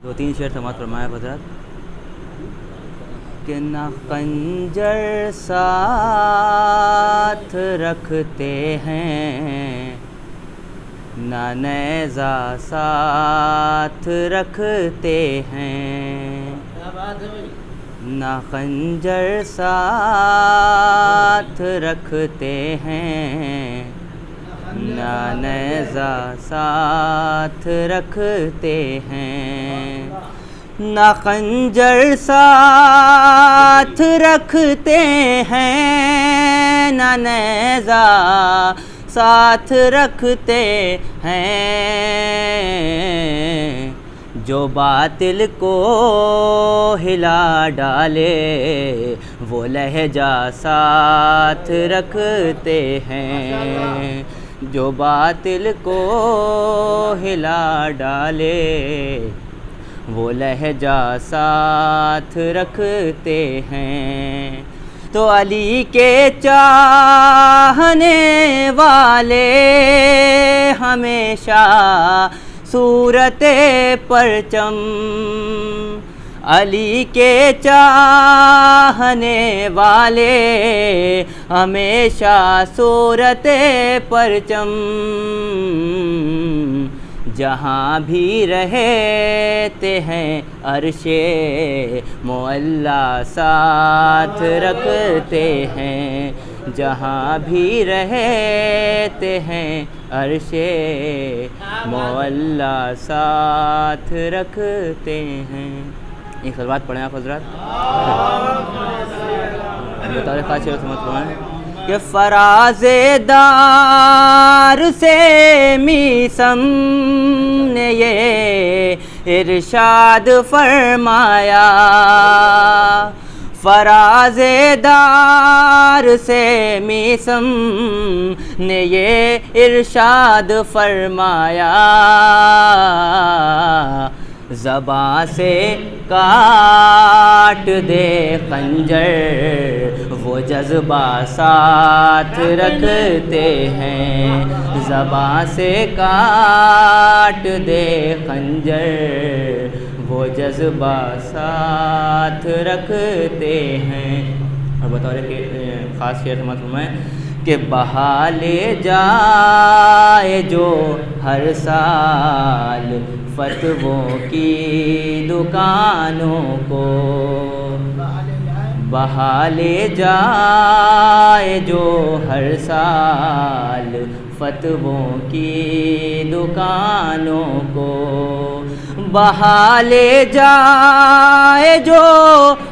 2-3 شعر سماعت فرمائے حضرات کہ نہ خنجر ساتھ رکھتے ہیں نہ نیزہ ساتھ رکھتے ہیں، نہ خنجر ساتھ رکھتے ہیں نہ نیزہ ساتھ رکھتے ہیں، نہ خنجر ساتھ رکھتے ہیں نہ نیزہ ساتھ رکھتے ہیں، جو باطل کو ہلا ڈالے وہ لہجہ ساتھ رکھتے ہیں، جو باطل کو ہلا ڈالے وہ لہجہ ساتھ رکھتے ہیں، تو علی کے چاہنے والے ہمیشہ صورت پرچم، علی کے چاہنے والے ہمیشہ صورت پرچم، جہاں بھی رہتے ہیں عرش معلیٰ ساتھ رکھتے ہیں، جہاں بھی رہتے ہیں عرش معلیٰ ساتھ رکھتے ہیں۔ ایک صلوات پڑھیں آپ حضرات، بطور خاص شعر سمجھ پڑھیں کہ فراز دار سے میثم نے یہ ارشاد فرمایا، فراز دار سے میثم نے یہ ارشاد فرمایا، زباں سے کاٹ دے خنجر وہ جذبہ ساتھ رکھتے ہیں، زباں سے کاٹ دے خنجر وہ جذبہ ساتھ رکھتے ہیں۔ اور بطور کہ خاص شعر سمجھ فرمائیں کہ بہا لے جائے جو ہر سال فتووں کی دکانوں کو، بہا لے جائے جو ہر سال فتووں کی دکانوں کو، بہا لے جائے جو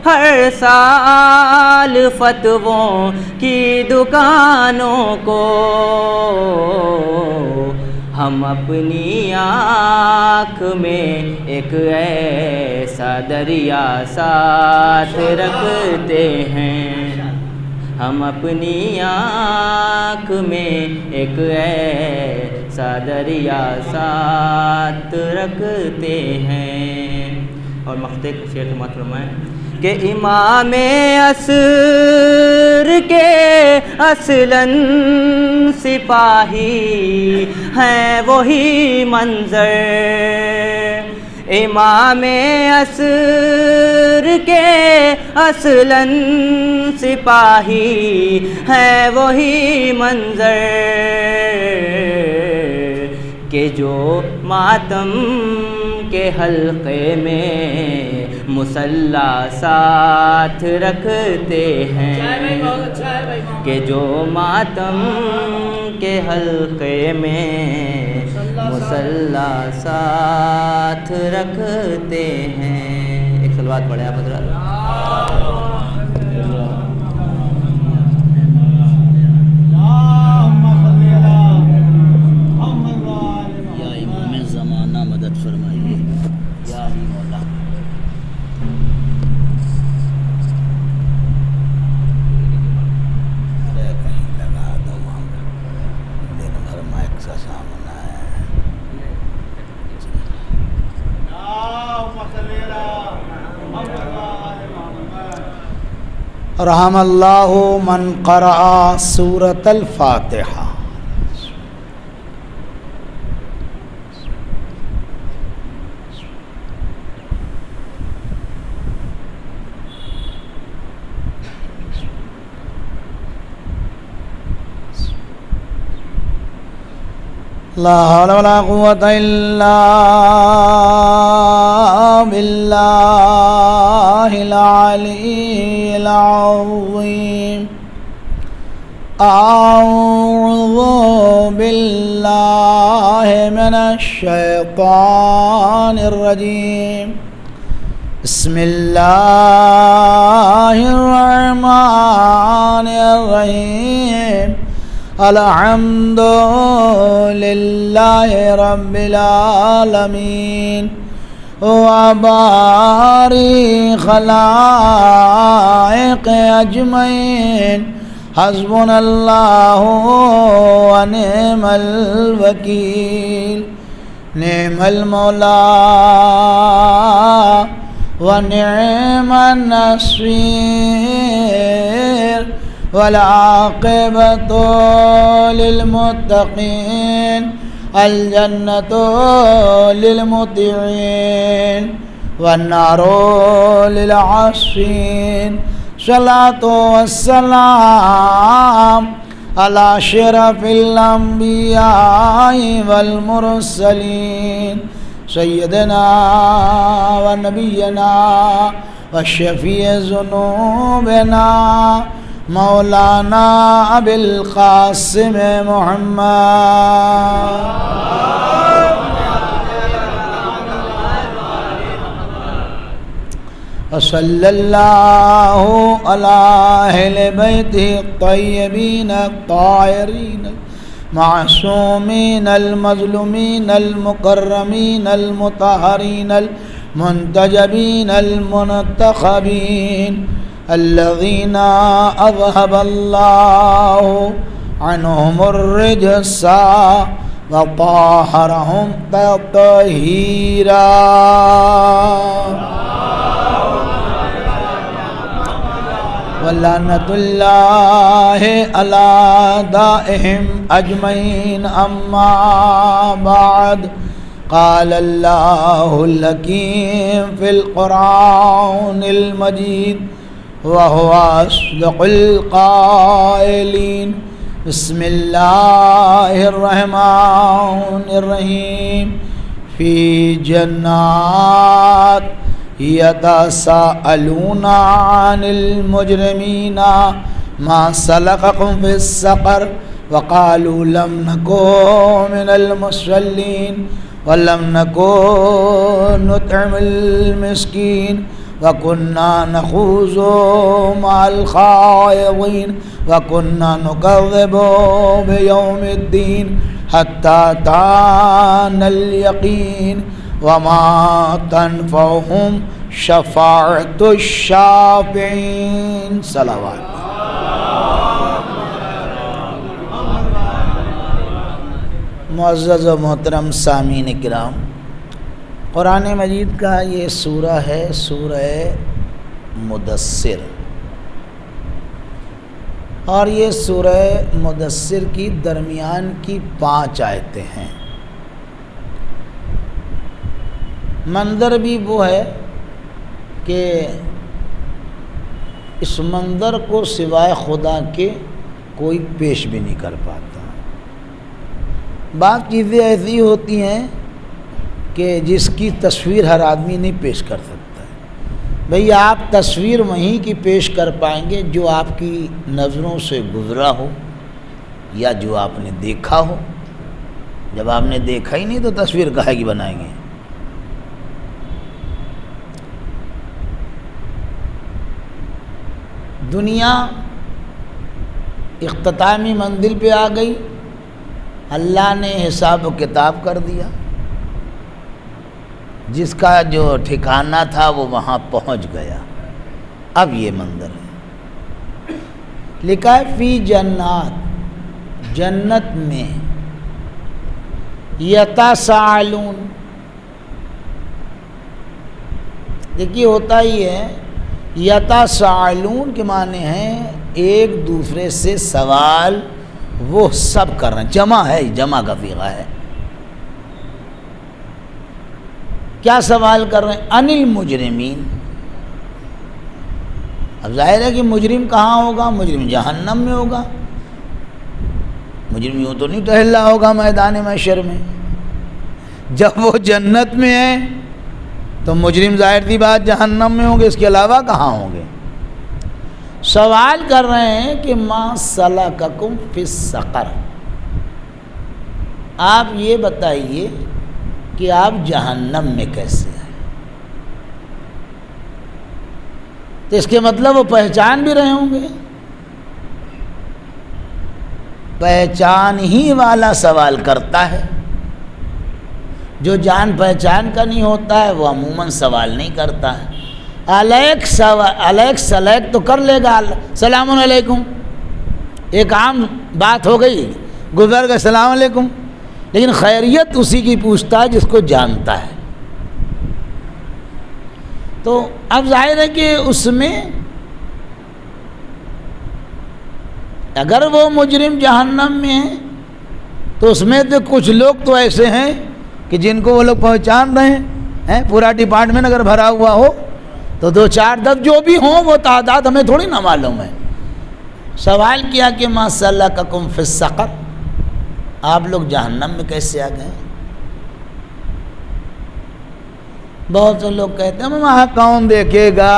ہر سال فتووں کی دکانوں کو، ہم اپنی آنکھ میں ایک ایسا دریا ساتھ رکھتے ہیں، ہم اپنی آنکھ میں ایک ایسا دریا ساتھ رکھتے ہیں۔ اور مقطع شعر سماعت فرمائیں کہ امام عصر کے اصلاً سپاہی ہیں وہی منظر، امام عصر کے اصلاً سپاہی ہیں وہی منظر، کہ جو ماتم کے حلقے میں مصلی ساتھ رکھتے ہیں، کہ جو ماتم کے حلقے میں مصلی ساتھ رکھتے ہیں۔ ایک صلوات پڑھیں آپ حضرات۔ یا امام زمانہ مدد فرمائیے، یا علی مولا۔ رحم اللہ من قرأ سورۃ الفاتحہ۔ لا حول ولا قوة إلا بالله العلي العظيم. أعوذ بالله من الشيطان الرجيم. بسم الله الرحمن الرحيم. الحمد لله رب العالمين وبارئ خلائق أجمعين. حسبنا الله ونعم الوكيل. نعم المولى ونعم النصير. والعاقبة للمتقين. الجنة للمطيعين والنار للعاصين. صلاة والسلام على أشرف الأنبياء والمرسلين سيدنا ونبينا وشفيع ذنوبنا مولانا أبي القاسم محمد. وصلى الله على أهل بيته الطيبين الطاهرين المعصومين المظلومين المكرمين المطهرين المنتجبين المنتخبين الذين أذهب الله عنهم الرجس وطهرهم تطهيرا. ولعنة الله على أعدائهم أجمعين. أما بعد. قال الله الحكيم في القرآن المجيد وهو أصدق القائلين. بسم الله الرحمن الرحيم. في جنات يتساءلون عن المجرمين ما سلككم في السقر وقالوا لم نكن من المصلين ولم نكن نطعم المسكين وكنا نخوض مع الخائضين وكنا نكذب بيوم الدين حتى أتانا اليقين وما تنفعهم شفاعة الشافعين. صلوات. معزز و محترم سامعین کرام، قرآن مجید کا یہ سورہ ہے سورہ مدثر، اور یہ سورہ مدثر کی درمیان کی 5 آیتیں ہیں۔ منظر بھی وہ ہے کہ اس منظر کو سوائے خدا کے کوئی پیش بھی نہیں کر پاتا۔ بعض چیزیں ایسی ہوتی ہیں کہ جس کی تصویر ہر آدمی نہیں پیش کر سکتا ہے۔ بھئی آپ تصویر وہیں کی پیش کر پائیں گے جو آپ کی نظروں سے گزرا ہو یا جو آپ نے دیکھا ہو۔ جب آپ نے دیکھا ہی نہیں تو تصویر کاہے کی بنائیں گے؟ دنیا اختتامی منزل پہ آ گئی، اللہ نے حساب و کتاب کر دیا، جس کا جو ٹھکانہ تھا وہ وہاں پہنچ گیا۔ اب یہ منظر ہے، لکھا ہے فی جنات، جنت میں، یتساءلون، دیکھیے ہوتا ہی ہے، یتساءلون کے معنی ہیں ایک دوسرے سے سوال وہ سب کر رہے ہیں، جمع ہے، جمع کا صیغہ ہے۔ کیا سوال کر رہے ہیں؟ ان المجرمین، اب ظاہر ہے کہ مجرم کہاں ہوگا؟ مجرم جہنم میں ہوگا، مجرم یوں تو نہیں ٹہلا ہوگا میدان محشر میں. جب وہ جنت میں ہیں تو مجرم ظاہر سی بات جہنم میں ہوں گے، اس کے علاوہ کہاں ہوں گے؟ سوال کر رہے ہیں کہ ما سلککم فی السقر، آپ یہ بتائیے کہ آپ جہنم میں کیسے آئے؟ تو اس کے مطلب وہ پہچان بھی رہے ہوں گے. پہچان ہی والا سوال کرتا ہے، جو جان پہچان کا نہیں ہوتا ہے وہ عموماً سوال نہیں کرتا ہے. الیک سلیک تو کر لے گا، السلام علیکم ایک عام بات ہو گئی، گزر گئے السلام علیکم، لیکن خیریت اسی کی پوچھتا ہے جس کو جانتا ہے. تو اب ظاہر ہے کہ اس میں اگر وہ مجرم جہنم میں ہیں تو اس میں تو کچھ لوگ تو ایسے ہیں کہ جن کو وہ لوگ پہچان رہے ہیں. پورا ڈپارٹمنٹ اگر بھرا ہوا ہو تو 2 4 10 جو بھی ہوں وہ تعداد ہمیں تھوڑی نہ معلوم ہے. سوال کیا کہ ما سلککم فی السقر، آپ لوگ جہنم میں کیسے آ گئے؟ بہت سے لوگ کہتے ہیں وہاں کون دیکھے گا،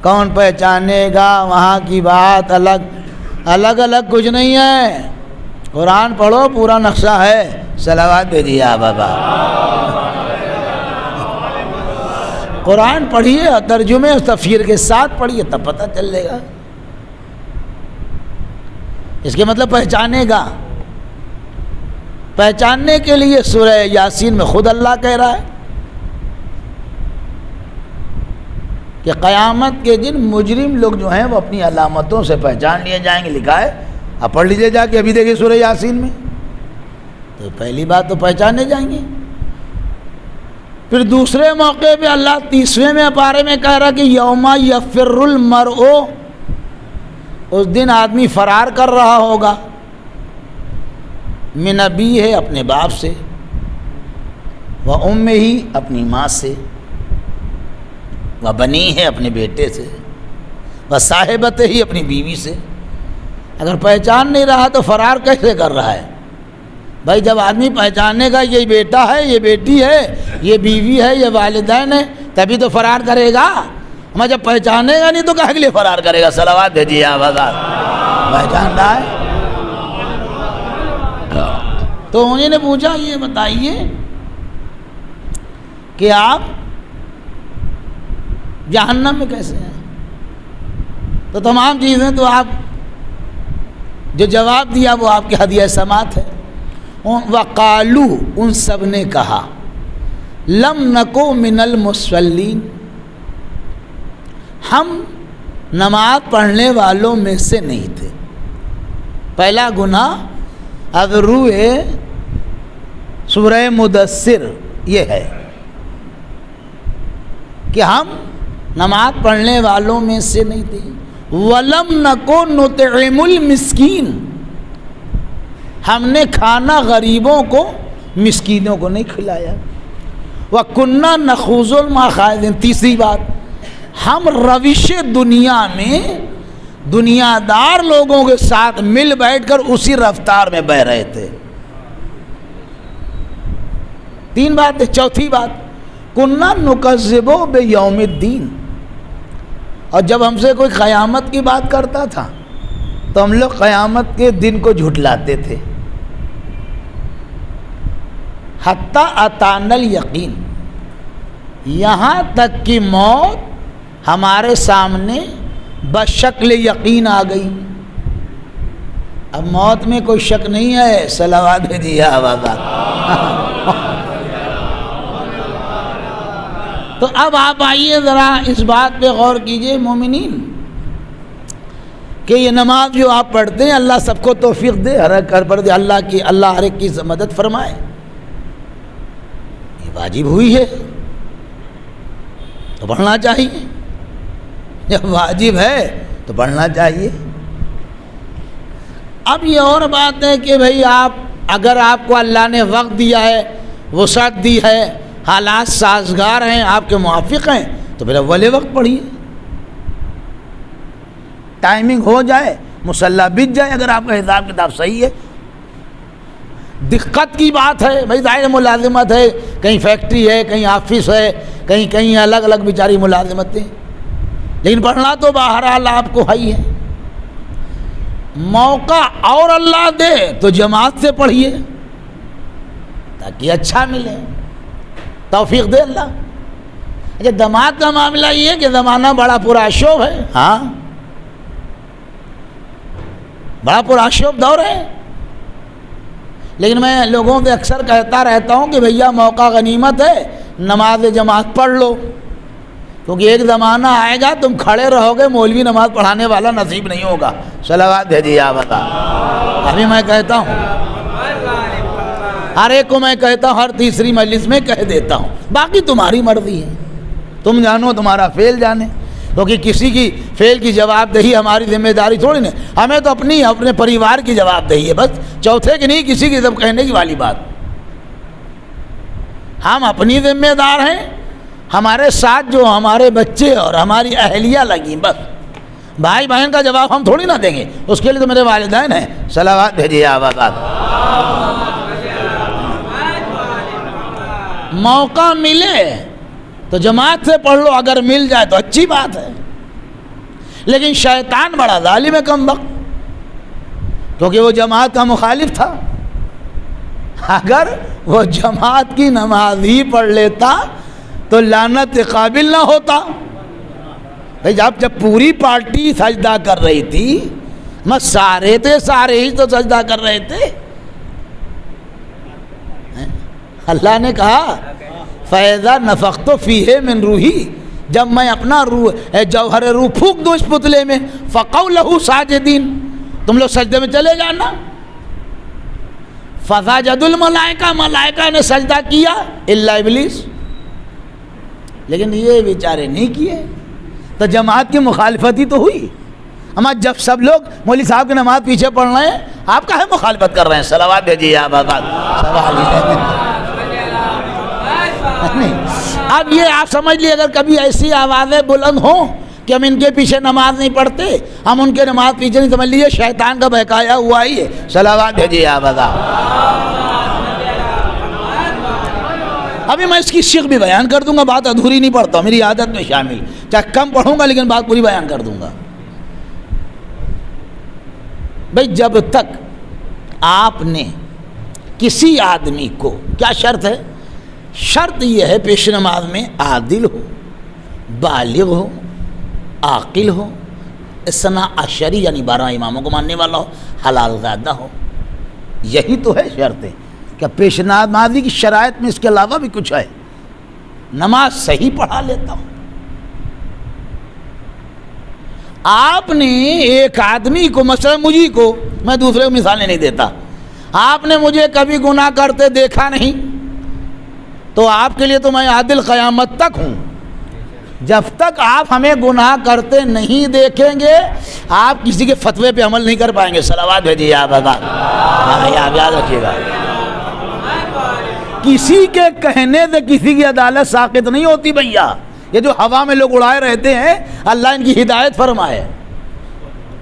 کون پہچانے گا، وہاں کی بات الگ کچھ نہیں ہے. قرآن پڑھو، پورا نقشہ ہے. صلوات بھیجیے آپ بابا. قرآن پڑھیے اور ترجمے اور تفسیر کے ساتھ پڑھیے تب پتہ چلے گا. اس کے مطلب پہچانے گا. پہچاننے کے لیے سورہ یاسین میں خود اللہ کہہ رہا ہے کہ قیامت کے دن مجرم لوگ جو ہیں وہ اپنی علامتوں سے پہچان لیے جائیں گے. لکھا ہے، آپ پڑھ لیجیے جا کے، ابھی دیکھیے سورہ یاسین میں. تو پہلی بات تو پہچانے جائیں گے. پھر دوسرے موقع پہ اللہ 30ویں میں پارے میں کہہ رہا کہ یوم یفر المرء، اس دن آدمی فرار کر رہا ہوگا، من ابی ہے اپنے باپ سے، و امہ ہی اپنی ماں سے، و بنی ہے اپنے بیٹے سے، و صاحبت ہی اپنی بیوی سے. اگر پہچان نہیں رہا تو فرار کیسے کر رہا ہے؟ بھائی جب آدمی پہچانے گا یہ بیٹا ہے، یہ بیٹی ہے، یہ بیوی ہے، یہ والدین ہے، تبھی تو فرار کرے گا. میں جب پہچانے گا نہیں تو کہے کے لیے فرار کرے گا؟ صلوات بھیجیے آپ آزاد. پہچان رہا ہے. تو انہیں نے پوچھا یہ بتائیے کہ آپ جہنم میں کیسے ہیں؟ تو تمام چیزیں تو آپ جو جواب دیا وہ آپ کے ہدیہ سماعت ہے. وقالو، ان سب نے کہا، لم نکو من المصلین، ہم نماز پڑھنے والوں میں سے نہیں تھے. پہلا گناہ اب روئے سورہ مدثر یہ ہے کہ ہم نماز پڑھنے والوں میں سے نہیں تھے. وَلَمْ نَكُ نُطْعِمُ الْمِسْكِينَ، ہم نے کھانا غریبوں کو، مسکینوں کو نہیں کھلایا. وَكُنَّا نَخُوضُ مَعَ الْخَائِضِينَ، تیسری بات، ہم روش دنیا میں دنیا دار لوگوں کے ساتھ مل بیٹھ کر اسی رفتار میں بہ رہے تھے. 3 باتیں. چوتھی بات، کُنَّا نُكَذِّبُ بِيَوْمِ الدِّينِ، اور جب ہم سے کوئی قیامت کی بات کرتا تھا تو ہم لوگ قیامت کے دن کو جھٹلاتے تھے. حتی اتانا الیقین، یہاں تک کہ موت ہمارے سامنے بشکل یقین آ گئی. اب موت میں کوئی شک نہیں ہے. صلوات بھیجیے آباد. تو اب آپ آئیے ذرا اس بات پہ غور کیجئے مومنین کہ یہ نماز جو آپ پڑھتے ہیں، اللہ سب کو توفیق دے، ہر ایک پر دے، اللہ ہر ایک کی مدد فرمائے. یہ واجب ہوئی ہے تو پڑھنا چاہیے. جب واجب ہے تو پڑھنا چاہیے. اب یہ اور بات ہے کہ بھئی اگر آپ کو اللہ نے وقت دیا ہے، وسعت دی ہے، حالات سازگار ہیں، آپ کے موافق ہیں، تو پھر اول وقت پڑھیے. ٹائمنگ ہو جائے، مصلی بچ جائے، اگر آپ کا حساب کتاب صحیح ہے دقت کی بات ہے بھائی، ظاہر ملازمت ہے، کہیں فیکٹری ہے، کہیں آفس ہے، کہیں الگ الگ بیچاری ملازمتیں، لیکن پڑھنا تو بہرحال آپ کو ہے ہی ہے۔ موقع اور اللہ دے تو جماعت سے پڑھیے تاکہ اچھا ملے، توفیق دے اللہ۔ اچھا جماعت کا معاملہ یہ ہے کہ زمانہ بڑا پرآشوب ہے، ہاں بڑا پرآشوب دور ہے، لیکن میں لوگوں سے اکثر کہتا رہتا ہوں کہ بھیا موقع غنیمت ہے، نماز جماعت پڑھ لو، کیونکہ ایک زمانہ آئے گا تم کھڑے رہو گے، مولوی نماز پڑھانے والا نصیب نہیں ہوگا۔ صلوات بھیجیے آپ بتا۔ ابھی میں کہتا ہوں، ہر ایک کو میں کہتا ہوں، ہر تیسری مجلس میں کہہ دیتا ہوں، باقی تمہاری مرضی ہے، تم جانو تمہارا فیل جانے، کیونکہ کسی کی فیل کی جواب دہی ہماری ذمہ داری تھوڑی نہیں، ہمیں تو اپنے پریوار کی جواب دہی ہے بس، چوتھے کی نہیں کسی کی سب کہنے کی والی بات۔ ہم اپنی ذمہ دار ہیں، ہمارے ساتھ جو ہمارے بچے اور ہماری اہلیہ لگیں، بس بھائی بہن کا جواب ہم تھوڑی نہ دیں گے، اس کے لیے تو میرے والدین ہیں۔ صلوات بھیجیے آباد۔ موقع ملے تو جماعت سے پڑھ لو، اگر مل جائے تو اچھی بات ہے، لیکن شیطان بڑا ظالم ہے کم وقت، کیونکہ وہ جماعت کا مخالف تھا۔ اگر وہ جماعت کی نماز ہی پڑھ لیتا تو لعنت کے قابل نہ ہوتا۔ جب پوری پارٹی سجدہ کر رہی تھی، میں سارے ہی تو سجدہ کر رہے تھے، اللہ نے کہا فَإِذَا نَفَخْتُ فِيهِ مِن رُوحِي، جب میں اپنا روح جوہر روح پھونک دوں اس پتلے میں، فَقَوْا لَهُ سَاجِدِينَ، تم لوگ سجدے میں چلے جانا۔ فَسَجَدَ الْمَلَائِكَةُ، ملائکہ نے سجدہ کیا الا ابلیس، لیکن یہ بیچارے نہیں کیے، تو جماعت کی مخالفت ہی تو ہوئی۔ اما جب سب لوگ مولوی صاحب کی نماز پیچھے پڑھ رہے ہیں، آپ کاہے مخالفت کر رہے ہیں؟ صلوات بھیجیے آپ آباد۔ نہیں، اب یہ آپ سمجھ لیے، اگر کبھی ایسی آوازیں بلند ہوں کہ ہم ان کے پیچھے نماز نہیں پڑھتے، ہم ان کے نماز پیچھے نہیں، سمجھ لیجیے شیطان کا بہکایا ہوا ہی ہے۔ صلوات بھیجیے آپ بتا۔ ابھی میں اس کی شق بھی بیان کر دوں گا، بات ادھوری نہیں پڑھتا، میری عادت میں شامل، چاہے کم پڑھوں گا لیکن بات پوری بیان کر دوں گا۔ بھئی جب تک آپ نے کسی آدمی کو، کیا شرط ہے؟ شرط یہ ہے پیش نماز میں عادل ہو، بالغ ہو، عاقل ہو، اثنا عشری یعنی 12 اماموں کو ماننے والا ہو، حلال زادہ ہو، یہی تو ہے شرط ہے۔ کیا پیش نمازی کی شرائط میں اس کے علاوہ بھی کچھ ہے؟ نماز صحیح پڑھا لیتا ہوں۔ آپ نے ایک آدمی کو، مثلا مجھے کو، میں دوسرے کو مثالیں نہیں دیتا، آپ نے مجھے کبھی گناہ کرتے دیکھا نہیں، تو آپ کے لیے تو میں عادل قیامت تک ہوں۔ جب تک آپ ہمیں گناہ کرتے نہیں دیکھیں گے، آپ کسی کے فتوے پہ عمل نہیں کر پائیں گے۔ صلوات بھیجیے آپ آباد۔ آپ یاد رکھیے گا، کسی کے کہنے سے کسی کی عدالت ساقط نہیں ہوتی بھیا۔ یہ جو ہوا میں لوگ اڑائے رہتے ہیں، اللہ ان کی ہدایت فرمائے۔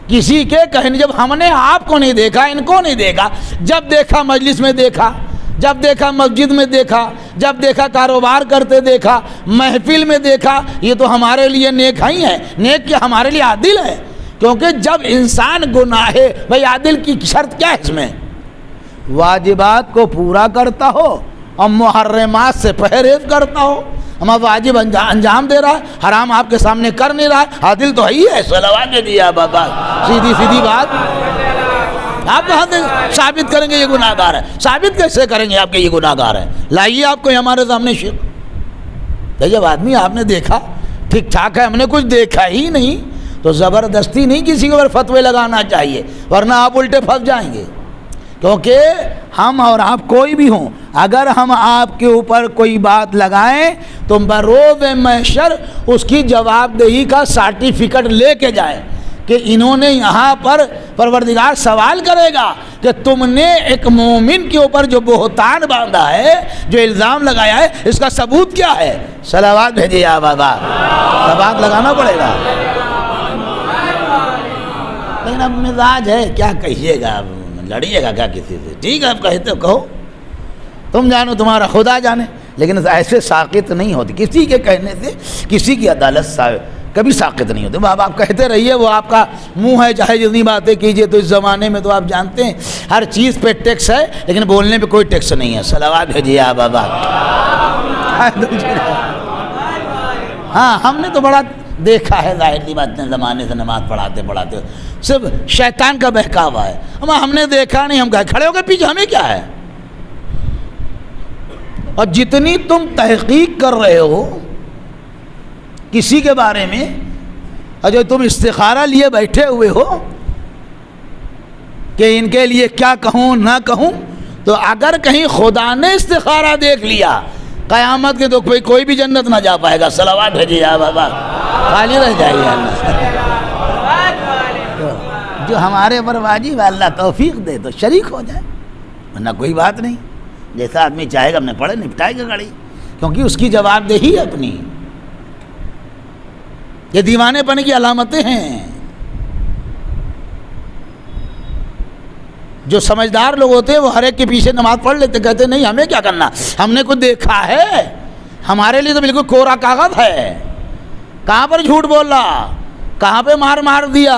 کسی کے کہنے، جب ہم نے آپ کو نہیں دیکھا، ان کو نہیں دیکھا، جب دیکھا مجلس میں دیکھا، جب دیکھا مسجد میں دیکھا، جب دیکھا کاروبار کرتے دیکھا، محفل میں دیکھا، یہ تو ہمارے لیے نیک ہی ہے، نیک کیا ہمارے لیے عادل ہے۔ کیونکہ جب انسان گناہ، بھائی عادل کی شرط کیا ہے اس میں؟ واجبات کو پورا کرتا ہو اور محرمات سے پرہیز کرتا ہو۔ ہمیں واجب انجام دے رہا ہے، حرام آپ کے سامنے کر نہیں رہا ہے، عادل تو ہی ہے۔ صلوات دے دیا بابا، سیدھی بات۔ آپ کہاں سے ثابت کریں گے یہ گناہ گار ہے؟ ثابت کیسے کریں گے آپ کے یہ گناہ گار ہے؟ لائیے آپ کو ہمارے سامنے شرک۔ جب آدمی آپ نے دیکھا ٹھیک ٹھاک ہے، ہم نے کچھ دیکھا ہی نہیں، تو زبردستی نہیں کسی کے اوپر فتوے لگانا چاہیے، ورنہ آپ الٹے پھنس جائیں گے۔ کیونکہ ہم اور آپ کوئی بھی ہوں، اگر ہم آپ کے اوپر کوئی بات لگائیں تو بروز محشر اس کی جواب دہی کا سرٹیفکیٹ لے کے جائیں کہ انہوں نے یہاں پر پروردگار سوال کرے گا کہ تم نے ایک مومن کے اوپر جو بہتان باندھا ہے، جو الزام لگایا ہے، اس کا ثبوت کیا ہے؟ صلوات بھیجیے آپ بابا، ثبوت لگانا پڑے گا۔ لیکن اب مزاج ہے، کیا کہیے گا، اب لڑیے گا کیا کسی سے؟ ٹھیک ہے آپ کہتے ہو کہو، تم جانو تمہارا خدا جانے، لیکن ایسے ساقط نہیں ہوتی کسی کے کہنے سے، کسی کی عدالت کبھی ساقط نہیں ہوتی۔ اب آپ کہتے رہیے، وہ آپ کا منہ ہے، چاہے جتنی باتیں کیجیے۔ تو اس زمانے میں تو آپ جانتے ہیں ہر چیز پہ ٹیکس ہے، لیکن بولنے پہ کوئی ٹیکس نہیں ہے۔ صلوات بھیجیے آپ بابا۔ ہاں ہم نے تو بڑا دیکھا ہے، ظاہر سی بات ہے، زمانے سے نماز پڑھاتے صرف شیطان کا بہکاوا ہے، ہم نے دیکھا نہیں، ہم کھڑے ہو کے پیچھے ہمیں کیا ہے؟ اور جتنی تم تحقیق کر رہے ہو کسی کے بارے میں، اور جو تم استخارہ لیے بیٹھے ہوئے ہو کہ ان کے لیے کیا کہوں نہ کہوں، تو اگر کہیں خدا نے استخارہ دیکھ لیا قیامت کے، تو کوئی بھی جنت نہ جا پائے گا۔ صلوات بھیجیے آپ بابا، خالی رہ جائیے اللہ۔ جو ہمارے اوپر واجب ہے، اللہ توفیق دے تو شریک ہو جائے، ورنہ کوئی بات نہیں۔ جیسا آدمی چاہے گا اپنے پڑھے نپٹائے گا گاڑی، کیونکہ اس کی جواب دہی ہے اپنی۔ یہ دیوانے پن کی علامتیں ہیں۔ جو سمجھدار لوگ ہوتے ہیں وہ ہر ایک کے پیچھے نماز پڑھ لیتے، کہتے نہیں ہمیں کیا کرنا، ہم نے کچھ دیکھا ہے، ہمارے لیے تو بالکل کوڑا کاغذ ہے۔ کہاں پر جھوٹ بولا، کہاں پہ مار دیا،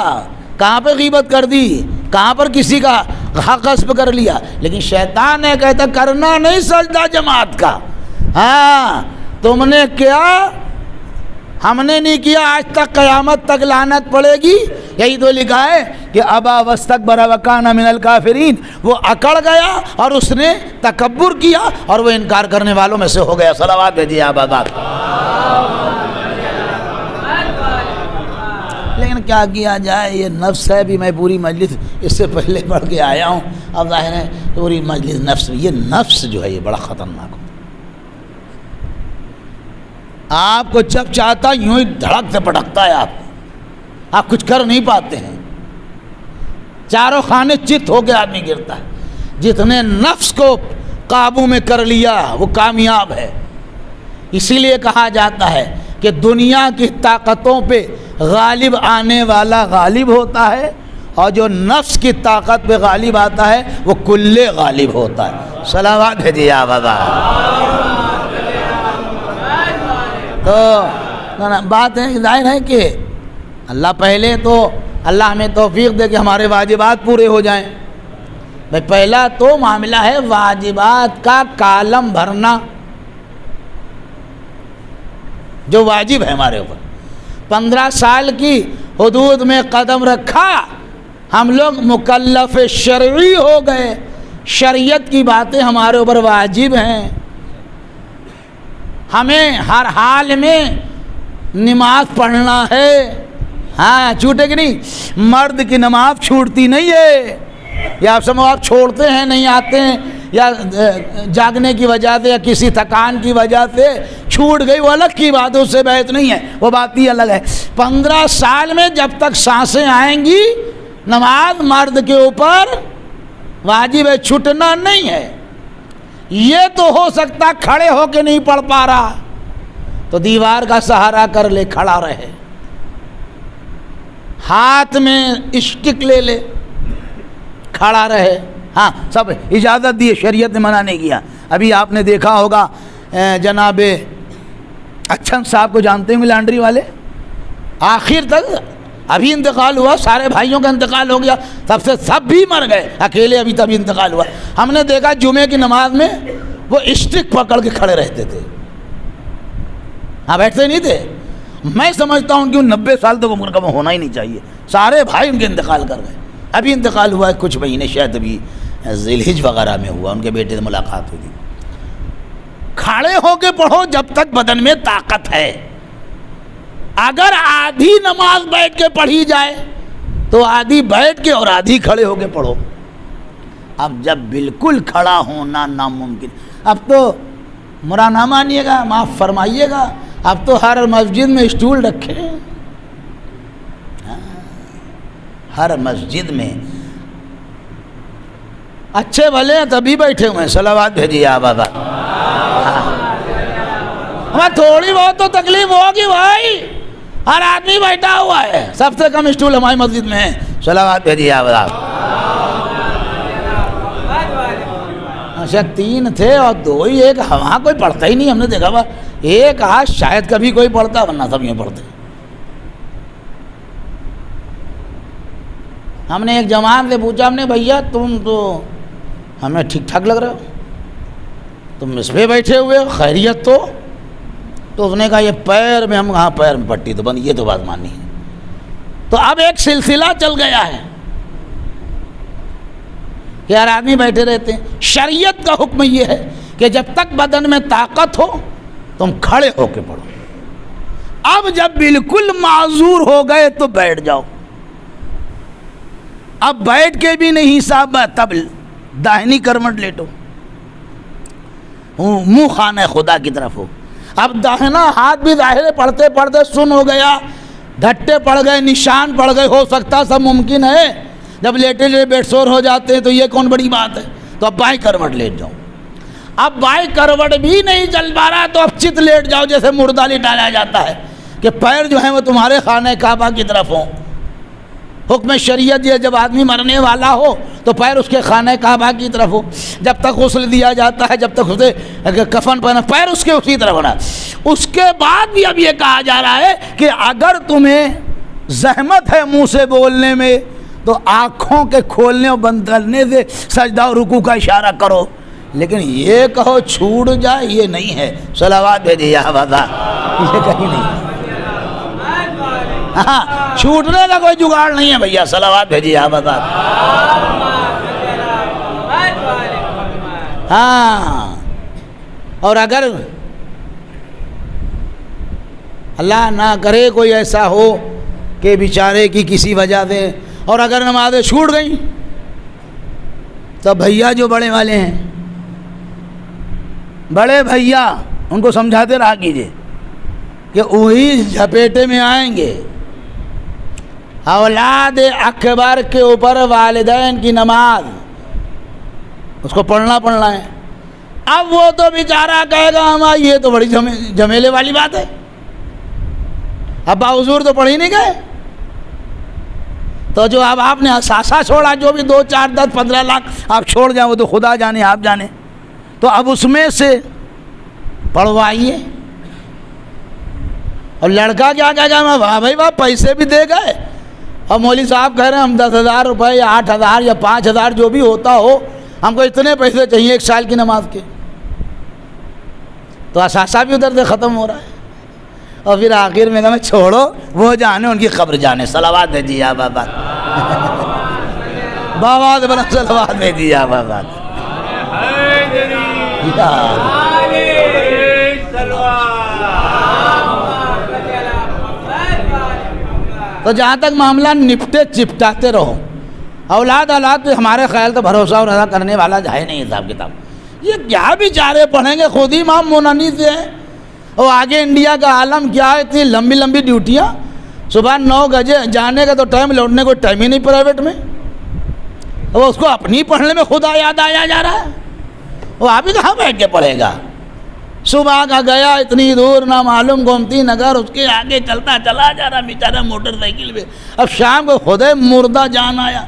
کہاں پہ غیبت کر دی، کہاں پر کسی کا حق غصب کر لیا۔ لیکن شیطان نے کہتا کرنا نہیں سجدہ جماعت کا، ہاں تم نے کیا، ہم نے نہیں کیا، آج تک قیامت تک لعنت پڑے گی۔ یہی تو لکھا ہے کہ ابا واستکبر وکان من الکافرین، وہ اکڑ گیا اور اس نے تکبر کیا اور وہ انکار کرنے والوں میں سے ہو گیا۔ صلوات بھیجیے آپ آباد۔ لیکن کیا کیا جائے، یہ نفس ہے بھی۔ میں پوری مجلس اس سے پہلے پڑھ کے آیا ہوں، اب ظاہر ہے پوری مجلس نفس، یہ نفس جو ہے یہ بڑا خطرناک ہوتا ہے۔ آپ کو جب چاہتا یوں ہی دھڑک سے پٹکتا ہے، آپ کچھ کر نہیں پاتے ہیں، چاروں خانے چت ہو کے آدمی گرتا ہے۔ جتنے نفس کو قابو میں کر لیا وہ کامیاب ہے۔ اسی لیے کہا جاتا ہے کہ دنیا کی طاقتوں پہ غالب آنے والا غالب ہوتا ہے، اور جو نفس کی طاقت پہ غالب آتا ہے وہ کل غالب ہوتا ہے۔ صلوات بھیجیے آپ بابا۔ تو بات ہے، ظاہر ہے کہ اللہ پہلے تو اللہ ہمیں توفیق دے کہ ہمارے واجبات پورے ہو جائیں۔ بھائی پہلا تو معاملہ ہے واجبات کا کالم بھرنا، جو واجب ہے ہمارے اوپر۔ 15 سال کی حدود میں قدم رکھا، ہم لوگ مکلف شرعی ہو گئے، شریعت کی باتیں ہمارے اوپر واجب ہیں۔ ہمیں ہر حال میں نماز پڑھنا ہے، ہاں چھوٹے کہ نہیں؟ مرد کی نماز چھوٹتی نہیں ہے، یا آپ سمجھو آپ چھوڑتے ہیں نہیں آتے ہیں، یا جاگنے کی وجہ سے یا کسی تھکان کی وجہ سے چھوٹ گئی، وہ الگ کی بات ہے، اس سے بحث نہیں ہے، وہ بات ہی الگ ہے۔ 15 سال میں جب تک سانسیں آئیں گی نماز مرد کے اوپر واجب ہے، چھٹنا نہیں ہے۔ یہ تو ہو سکتا کھڑے ہو کے نہیں پڑھ پا رہا تو دیوار کا سہارا کر لے، کھڑا رہے، ہاتھ میں اسٹک لے لے، کھڑا رہے۔ ہاں سب اجازت دی، شریعت نے منع نہیں کیا۔ ابھی آپ نے دیکھا ہوگا جناب اچھن صاحب کو جانتے ہیں لانڈری والے، آخر تک ابھی انتقال ہوا، سارے بھائیوں کا انتقال ہو گیا، سب بھی مر گئے، اکیلے ابھی تبھی انتقال ہوا۔ ہم نے دیکھا جمعے کی نماز میں وہ اسٹک پکڑ کے کھڑے رہتے تھے، ہاں بیٹھتے نہیں تھے۔ میں سمجھتا ہوں کہ 90 سال تک عمر کا ہونا ہی نہیں چاہیے، سارے بھائی ان کے انتقال کر گئے۔ ابھی انتقال ہوا ہے کچھ مہینے، شاید ابھی ذی الحج وغیرہ میں ہوا، ان کے بیٹے سے ملاقات ہوئی۔ کھڑے ہو کے پڑھو جب تک بدن میں طاقت ہے۔ اگر آدھی نماز بیٹھ کے پڑھی جائے تو آدھی بیٹھ کے اور آدھی کھڑے ہو کے پڑھو۔ اب جب بالکل کھڑا ہونا ناممکن، اب تو مرا نہ مانیے گا، معاف فرمائیے گا، اب تو ہر مسجد میں اسٹول رکھے، ہر مسجد میں اچھے بھلے ہیں تبھی بیٹھے ہوئے ہیں۔ صلوات بھیجیے آپ بابا۔ ہمیں تھوڑی بہت تو تکلیف ہوگی بھائی، ہر آدمی بیٹھا ہوا ہے، سب سے کم اسٹول ہماری مسجد میں ہے۔ صلوات بھیجیے آپ بابا۔ اچھا 3 تھے اور 2 ہی، ایک وہاں کوئی پڑھتا ہی نہیں، ہم نے دیکھا ہوا ایک آج شاید کبھی کوئی پڑھتا، ورنہ سب یوں پڑھتے. ہم نے ایک جوان سے پوچھا، ہم نے بھیا تم تو ہمیں ٹھیک ٹھاک لگ رہا ہو، تم اس پہ بیٹھے ہوئے ہو، خیریت تو اس نے کہا یہ پیر میں، ہم کہاں پیر میں پٹی تو بند، یہ تو بات مانی ہے. تو اب ایک سلسلہ چل گیا ہے کہ ہر آدمی بیٹھے رہتے ہیں. شریعت کا حکم یہ ہے کہ جب تک بدن میں طاقت ہو تم کھڑے ہو کے پڑھو. اب جب بالکل معذور ہو گئے تو بیٹھ جاؤ. اب بیٹھ کے بھی نہیں صاحب، تب داہنی کرمٹ لیٹو، منہ خانہ خدا کی طرف ہو. اب داہنا ہاتھ بھی ظاہر پڑھتے پڑھتے سن ہو گیا، دھٹے پڑ گئے، نشان پڑ گئے، ہو سکتا سب ممکن ہے. جب لیٹے لیٹے بیٹ سور ہو جاتے ہیں تو یہ کون بڑی بات ہے. تو اب بائیں کروٹ لیٹ جاؤ. اب بائیں کروٹ بھی نہیں چل پا رہا تو اب چت لیٹ جاؤ، جیسے مردہ لٹایا جاتا ہے کہ پیر جو ہیں وہ تمہارے خانہ کعبہ کی طرف ہوں. حکم شریعت یہ، جب آدمی مرنے والا ہو تو پیر اس کے خانہ کعبہ کی طرف ہو. جب تک غسل دیا جاتا ہے، جب تک اسے کفن پہنا، پیر اس کے اسی طرف ہونا. اس کے بعد بھی اب یہ کہا جا رہا ہے کہ اگر تمہیں زحمت ہے منہ سے بولنے میں تو آنکھوں کے کھولنے اور بند کرنے سے سجدہ اور رکوع کا اشارہ کرو، لیکن یہ کہو چھوٹ جائے یہ نہیں ہے. صلوات بھیجیے یا وضع، یہ کہیں نہیں ہے. ہاں چھوٹنے کا کوئی جگاڑ نہیں ہے بھیا. صلوات بھیجیے یا وضع. ہاں اور اگر اللہ نہ کرے کوئی ایسا ہو کہ بیچارے کی کسی وجہ سے، اور اگر نمازیں چھوٹ گئیں تو بھیا جو بڑے والے ہیں، بڑے بھیا، ان کو سمجھاتے رہا کیجیے کہ وہی جھپیٹے میں آئیں گے. اولاد اکبر کے اوپر والدین کی نماز اس کو پڑھنا ہے. اب وہ تو بیچارہ کہے گا ہمارا یہ تو بڑی جھمیلے والی بات ہے، ابا حضور تو پڑھ ہی نہیں گئے. تو جو اب آپ نے اثاثہ چھوڑا، جو بھی 2 4 10 15 لاکھ آپ چھوڑ جائیں، وہ تو خدا جانے آپ جانے. تو اب اس میں سے پڑھوائیے. اور لڑکا کیا کہے گا، میں واہ بھائی واہ پیسے بھی دے گئے، اور مولوی صاحب کہہ رہے ہیں ہم 10,000 روپے یا 8,000 یا 5,000 جو بھی ہوتا ہو، ہم کو اتنے پیسے چاہیے 1 سال کی نماز کے. تو اثاثہ بھی ادھر سے ختم ہو رہا ہے. اور پھر آخر میں کہا چھوڑو، وہ جانے ان کی قبر جانے. صلوات بھیجیے یا بابا، بابا بنا صلوات بھیجیے یا بابا. تو جہاں تک معاملہ نپٹے چپٹاتے رہو. اولاد پہ ہمارے خیال تو بھروسہ اور ادا کرنے والا ہے نہیں حساب کتاب. یہ کیا بیچارے پڑھیں گے، خود ہی امام مونانی سے ہیں. اور آگے انڈیا کا عالم کیا ہے، اتنی لمبی لمبی ڈیوٹیاں، صبح 9 بجے جانے کا تو ٹائم، لوٹنے کو ٹائم ہی نہیں پرائیویٹ میں. وہ اس کو اپنی پڑھنے میں خدا یاد آیا جا رہا ہے. وہ آپ ہی کہاں بیٹھ کے پڑھے گا. صبح کا گیا اتنی دور نہ معلوم گومتی نگر، اس کے آگے چلتا چلا جا رہا بیچارہ موٹر سائیکل پہ. اب شام کو خدا مردہ جان آیا،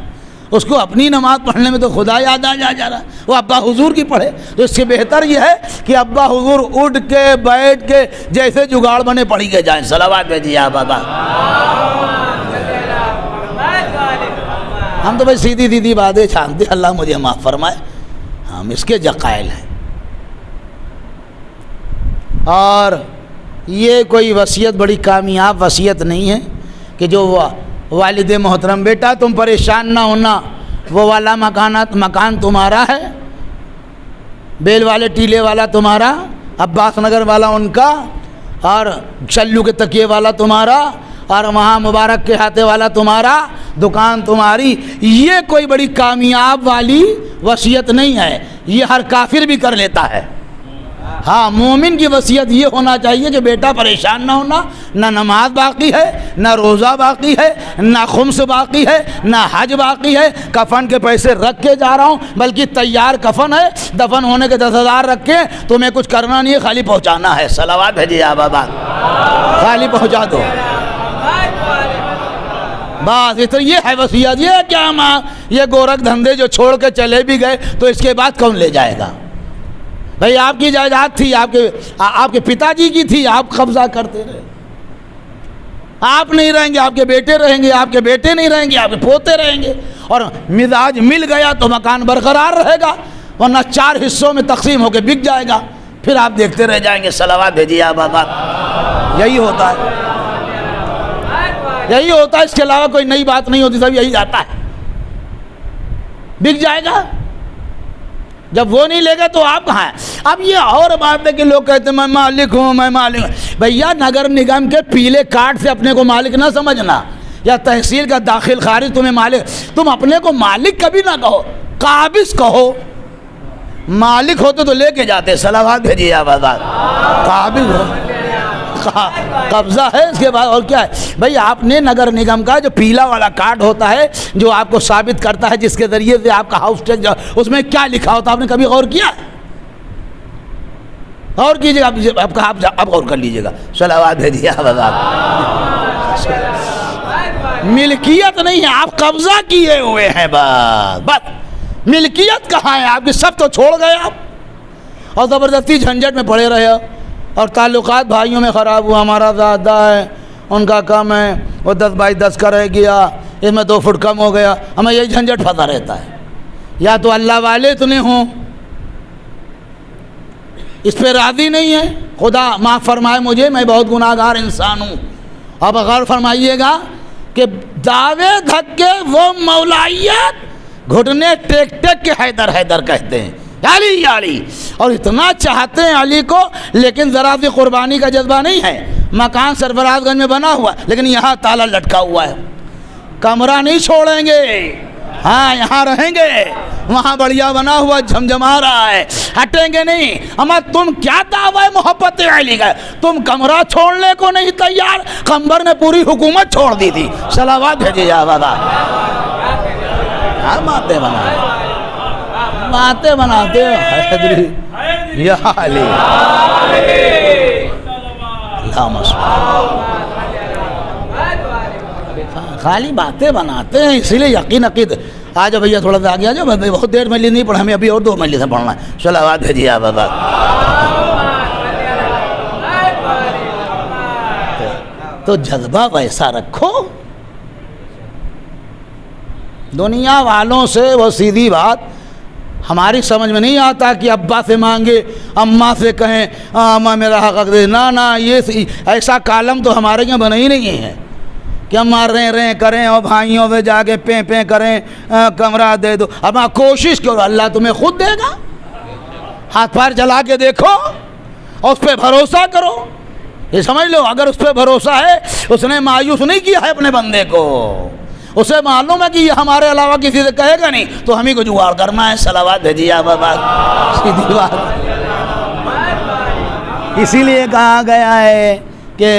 اس کو اپنی نماز پڑھنے میں تو خدا یاد آ جا رہا، وہ ابا حضور کی پڑھے. تو اس سے بہتر یہ ہے کہ ابا حضور اٹھ کے بیٹھ کے جیسے جگاڑ بنے پڑھی کے جائیں. صلوات بھیجیے یا بابا. ہم تو بھائی سیدھی سیدھی باتیں چھانتے، اللہ مجھے معاف فرمائے، ہم اس کے قائل ہیں. اور یہ کوئی وصیت بڑی کامیاب وصیت نہیں ہے کہ جو والد محترم بیٹا تم پریشان نہ ہونا، وہ والا مکان تمہارا ہے، بیل والے ٹیلے والا تمہارا، عباس نگر والا ان کا، اور چلو کے تکیے والا تمہارا، اور وہاں مبارک کے ہاتھے والا تمہارا، دکان تمہاری. یہ کوئی بڑی کامیاب والی وصیت نہیں ہے، یہ ہر کافر بھی کر لیتا ہے. ہاں مومن کی وصیت یہ ہونا چاہیے کہ بیٹا پریشان نہ ہونا، نہ نماز باقی ہے، نہ روزہ باقی ہے، نہ خمس باقی ہے، نہ حج باقی ہے. کفن کے پیسے رکھ کے جا رہا ہوں، بلکہ تیار کفن ہے، دفن ہونے کے 10,000 رکھے، تمہیں کچھ کرنا نہیں ہے، خالی پہنچانا ہے. صلوات بھیجیے یا بابا، خالی پہنچا دو بس. اس طرح یہ ہے وصیت. یہ کیا یہ گورکھ دھندے جو چھوڑ کے چلے بھی گئے تو اس کے بعد کون لے جائے گا. بھائی آپ کی جائیداد تھی، آپ کے پتا جی کی تھی، آپ قبضہ کرتے رہے. آپ نہیں رہیں گے، آپ کے بیٹے رہیں گے، آپ کے بیٹے نہیں رہیں گے، آپ کے پوتے رہیں گے. اور مزاج مل گیا تو مکان برقرار رہے گا، ورنہ 4 حصوں میں تقسیم ہو کے بک جائے گا. پھر آپ دیکھتے رہ جائیں گے. صلوات بھیجیے آپ آباد. یہی ہوتا ہے، یہی ہوتا ہے. اس کے علاوہ کوئی نئی بات نہیں ہوتی. سب یہی آتا ہے. بک جائے گا. جب وہ نہیں لے گا تو آپ کہاں ہیں؟ اب یہ اور بات ہے کہ لوگ کہتے ہیں میں مالک ہوں، میں مالک ہوں. بھیا نگر نگم کے پیلے کارڈ سے اپنے کو مالک نہ سمجھنا، یا تحصیل کا داخل خارج تمہیں مالک. تم اپنے کو مالک کبھی نہ کہو، قابض کہو. مالک ہوتے تو لے کے جاتے. صلوات بھیجیے آپ آزاد. قابض ہو، قبضہ ہے. اس کے بعد اور کیا ہے بھائی؟ آپ نے نگر نگم کا جو پیلا والا کارڈ ہوتا ہے جو آپ کو ثابت کرتا ہے جس کے ذریعے سے آپ کا ہاؤس ٹیکس، اس میں کیا لکھا ہوتا ہے آپ نے کبھی غور کیا؟ غور کیجیے گا. اب غور کر لیجیے گا. صلوات بھیجیے آپ آزاد. ملکیت نہیں ہے، آپ قبضہ کیے ہوئے ہیں. بس ملکیت کہاں ہے آپ کی؟ سب تو چھوڑ گئے آپ، اور زبردستی جھنجٹ میں پڑے رہے. اور تعلقات بھائیوں میں خراب ہوا. ہمارا زیادہ ہے، ان کا کم ہے، وہ 10x10 کا رہ گیا، اس میں 2 فٹ کم ہو گیا. ہمیں یہی جھنجٹ پھنسا رہتا ہے. یا تو اللہ والے اتنے ہوں، اس پہ راضی نہیں ہے. خدا معاف فرمائے مجھے، میں بہت گناہ گار انسان ہوں. اب غور فرمائیے گا کہ دعوے دھکے وہ مولائیت گھٹنے ٹیک ٹیک کے حیدر حیدر کہتے ہیں، علی علی، اور اتنا چاہتے ہیں علی کو، لیکن ذرا بھی قربانی کا جذبہ نہیں ہے. مکان سرفراز گنج میں بنا ہوا لیکن یہاں تالا لٹکا ہوا ہے. کمرہ نہیں چھوڑیں گے، ہاں یہاں رہیں گے. وہاں بڑھیا بنا ہوا جھمجھما رہا ہے، ہٹیں گے نہیں. اما تم کیا دعوی محبت علی کا؟ تم کمرہ چھوڑنے کو نہیں تیار. قمبر نے پوری حکومت چھوڑ دی تھی. صلوات بھیجیے آبادا. باتیں بناتے حیدری یا علی. خالی باتیں بناتے ہیں، اسی لیے یقین عقید. آ جاؤ بھیا تھوڑا سا آگے آ جاؤ. بہت دیر مجلس نہیں پڑھا، ہمیں ابھی اور 2 مجلس سے پڑھنا ہے. صلوات بھیجیے آپ آباد. تو جذبہ ویسا رکھو. دنیا والوں سے وہ سیدھی بات ہماری سمجھ میں نہیں آتا کہ ابا سے مانگے، اماں سے کہیں اماں میرا حق دے. نہ یہ ایسا کالم تو ہمارے یہاں بنا ہی نہیں ہے کہ ہم ریں کریں اور بھائیوں سے جا کے پیں کریں کمرہ دے دو. اب کوشش کرو، اللہ تمہیں خود دے گا. ہاتھ پیر چلا کے دیکھو اور اس پہ بھروسہ کرو. یہ سمجھ لو اگر اس پہ بھروسہ ہے، اس نے مایوس نہیں کیا ہے اپنے بندے کو. اسے معلوم ہے کہ یہ ہمارے علاوہ کسی سے کہے گا نہیں، تو ہمیں کو جگاڑ کرنا ہے. صلوات بھیجیے آپ آباد. سیدھی بات. اسی لیے کہا گیا ہے کہ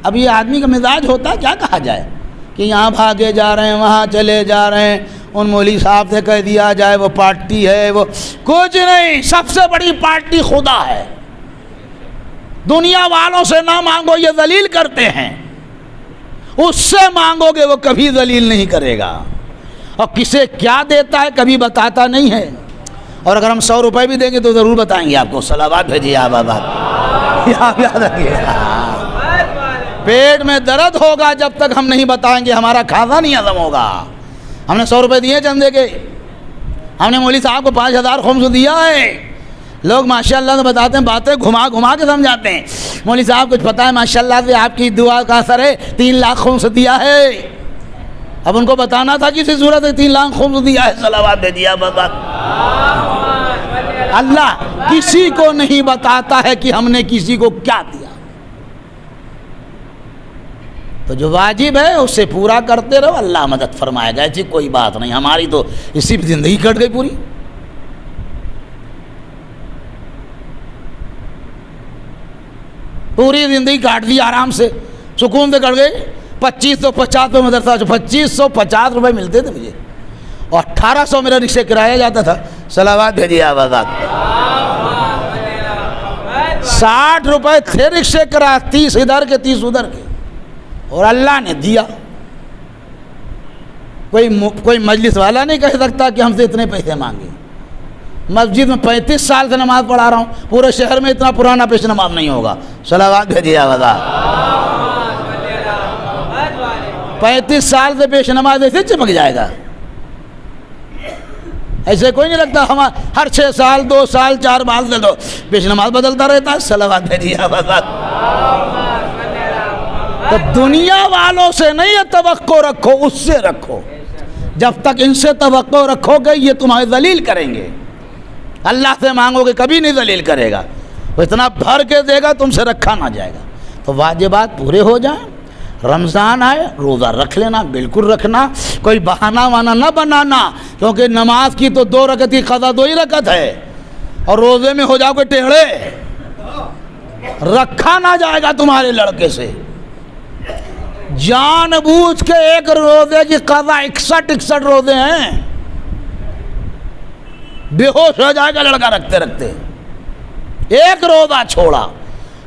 اب یہ آدمی کا مزاج ہوتا ہے، کیا کہا جائے کہ یہاں بھاگے جا رہے ہیں، وہاں چلے جا رہے ہیں. ان مولوی صاحب سے کہہ دیا جائے وہ پارٹی ہے، وہ کچھ نہیں. سب سے بڑی پارٹی خدا ہے. دنیا والوں سے نہ مانگو، یہ ذلیل کرتے ہیں. اس سے مانگو گے وہ کبھی ذلیل نہیں کرے گا. اور کسے کیا دیتا ہے کبھی بتاتا نہیں ہے. اور اگر ہم 100 روپے بھی دیں گے تو ضرور بتائیں گے آپ کو. صلوات بھیجیے آپ آباد. یاد رکھیے. پیٹ میں درد ہوگا جب تک ہم نہیں بتائیں گے، ہمارا کھانا نہیں ہضم ہوگا. ہم نے 100 روپے دیے چندے کے، ہم نے مولوی صاحب کو 5000 خمس دیا ہے. لوگ ماشاءاللہ سے بتاتے ہیں، باتیں گھما کے سمجھاتے ہیں. مولوی صاحب کچھ پتہ ہے ماشاءاللہ سے آپ کی دعا کا اثر ہے 3 لاکھ خمس دیا ہے. اب ان کو بتانا تھا کسی صورت سے 3 لاکھ خمس دیا ہے. صلوات دے دیا بابا. اللہ کسی کو نہیں بتاتا ہے کہ ہم نے کسی کو کیا دیا. تو جو واجب ہے اس سے پورا کرتے رہو، اللہ مدد فرمائے گا. ایسی کوئی بات نہیں. ہماری تو اسی پہ زندگی کٹ گئی پوری. پوری زندگی کاٹ دی آرام سے، سکون سے کٹ گئی. 2550 روپے مدرسہ، 2550 روپے ملتے تھے مجھے، اور 1800 میرا رکشے کرایا جاتا تھا. صلوات بھیجیے آپ آزاد. 60 روپے تھے رکشے کرا، 30 ادھر کے 30 ادھر کے. اور اللہ نے دیا. کوئی مجلس والا نہیں کہہ سکتا کہ ہم سے اتنے پیسے مانگے. مسجد میں 35 سال سے نماز پڑھا رہا ہوں، پورے شہر میں اتنا پرانا پیش نماز نہیں ہوگا. صلوات بھیجیے آباد. 35 سال سے پیش نماز ایسے چمک جائے گا؟ ایسے کوئی نہیں لگتا. ہم ہر 6 سال 2 سال 4 سال سے تو پیش نماز بدلتا رہتا ہے. صلوات بھیجیے آباد. تو دنیا والوں سے نہیں یہ توقع رکھو، اس سے رکھو. جب تک ان سے توقع رکھو گے یہ تمہیں ذلیل کریں گے. اللہ سے مانگو گے کبھی نہیں ذلیل کرے گا، وہ اتنا بھر کے دے گا تم سے رکھا نہ جائے گا. تو واجبات پورے ہو جائیں. رمضان آئے روزہ رکھ لینا، بالکل رکھنا، کوئی بہانہ وانا نہ بنانا، کیونکہ نماز کی تو 2 رکعت کی قضا 2 ہی رکعت ہے، اور روزے میں ہو جاؤ گے ٹیڑھے، رکھا نہ جائے گا تمہارے لڑکے سے. جان بوجھ کے ایک روزے کی قضا 61 روزے ہیں، بے ہوش ہو جائے گا لڑکا رکھتے رکھتے. ایک روزہ چھوڑا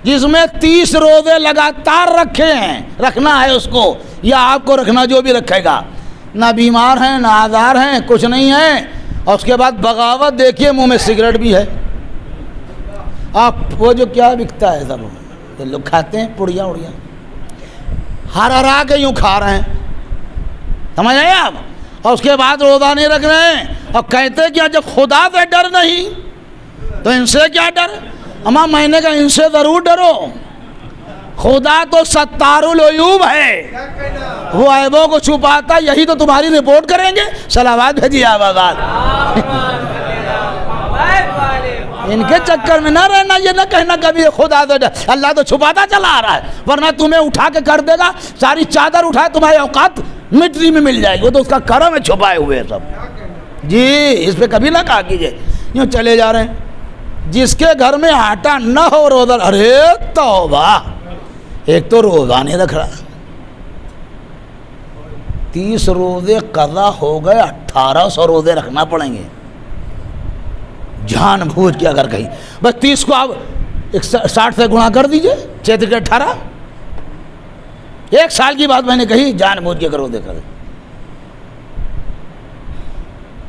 جس میں 30 روزے لگاتار رکھے ہیں، رکھنا ہے اس کو، یا آپ کو رکھنا جو بھی رکھے گا. نہ بیمار ہیں نہ آزار ہیں، کچھ نہیں ہے. اور اس کے بعد بغاوت دیکھیے، منہ میں سگریٹ بھی ہے. آپ وہ جو کیا بکتا ہے سب لوگ کھاتے ہیں، پڑیا اڑیا ہرا کے یوں کھا رہے ہیں، سمجھ آئے آپ. اور اس کے بعد روزہ نہیں رکھ رہے ہیں، اور کہتے کیا جب خدا سے ڈر نہیں تو ان سے کیا ڈر. اما میں نے کہا ان سے ضرور ڈرو. خدا تو ستار العیوب ہے، وہ عیبوں کو چھپاتا. یہی تو تمہاری رپورٹ کریں گے. صلوات بھیجیے آباد. ان کے چکر میں نہ رہنا، یہ نہ کہنا کبھی خدا سے ڈر. اللہ تو چھپاتا چلا آ رہا ہے، ورنہ تمہیں اٹھا کے کر دے گا. ساری چادر اٹھائے تمہاری اوقات مٹی میں مل جائے گی. وہ تو اس کا کرم ہے، چھپائے ہوئے سب. جی اس پہ کبھی نہ کہا کیجیے. یوں چلے جا رہے ہیں. جس کے گھر میں آٹا نہ ہو روزہ، ارے توبہ، ایک تو روزہ نہیں رکھ رہا. 30 روزے قضا ہو گئے، 1800 روزے رکھنا پڑیں گے. جان بوجھ کے اگر کہیں بس 30 کو آپ 60 سے گنا کر دیجئے، 6 کے 18. 1 سال کی بات میں نے کہی، جان بوجھ کے کرو دیکھا.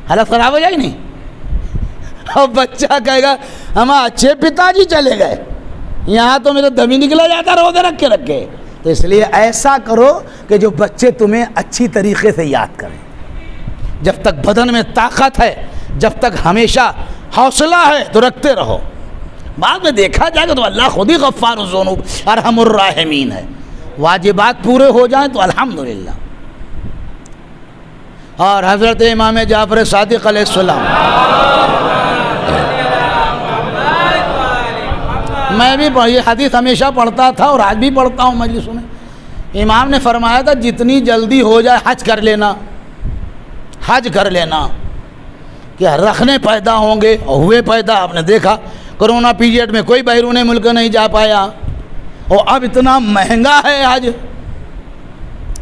حالت خراب ہو جائے گی نہیں. اب بچہ کہے گا ہم اچھے پتا جی چلے گئے، یہاں تو میرا دم ہی نکلا جاتا روزے رکھ کے. تو اس لیے ایسا کرو کہ جو بچے تمہیں اچھی طریقے سے یاد کریں. جب تک بدن میں طاقت ہے، جب تک ہمیشہ حوصلہ ہے تو رکھتے رہو. بعد میں دیکھا جائے گا تو اللہ خود ہی غفار الذنوب ارحم الراحمین ہے. واجبات پورے ہو جائیں تو الحمدللہ. اور حضرت امام جعفر صادق علیہ السلام، میں بھی یہ حدیث ہمیشہ پڑھتا تھا اور آج بھی پڑھتا ہوں مجلسوں میں. امام نے فرمایا تھا جتنی جلدی ہو جائے حج کر لینا. حج کر لینا کہ رکھنے پیدا ہوں گے، ہوئے پیدا. آپ نے دیکھا کرونا پیریڈ میں کوئی بیرون ملک نہیں جا پایا، اور اب اتنا مہنگا ہے حج.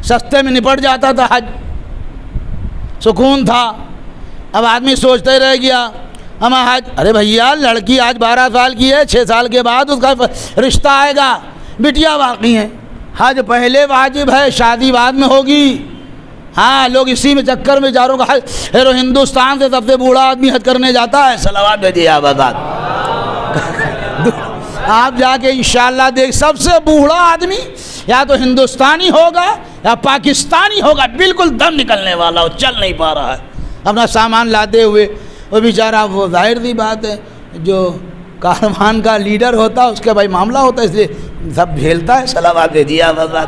سستے میں نپٹ جاتا تھا حج، سکون تھا. اب آدمی سوچتے رہ گیا ہم حج، ارے بھیا لڑکی آج 12 سال کی ہے، 6 سال کے بعد اس کا رشتہ آئے گا. بٹیا باقی ہیں. حج پہلے واجب ہے، شادی بعد میں ہوگی. ہاں لوگ اسی میں چکر میں جاروں کا حج. ہندوستان سے سب سے بوڑھا آدمی حج کرنے جاتا ہے. صلوات بھیجیے آباد. آپ جا کے انشاءاللہ دیکھ سب سے بوڑھا آدمی یا تو ہندوستانی ہوگا یا پاکستانی ہوگا، بالکل دم نکلنے والا ہو، چل نہیں پا رہا ہے اپنا سامان لاتے ہوئے. وہ بیچارہ، وہ ظاہر سی بات ہے جو کاروان کا لیڈر ہوتا ہے اس کے بھائی معاملہ ہوتا ہے، اس لیے سب جھیلتا ہے. صلوات بھیجیے آباد.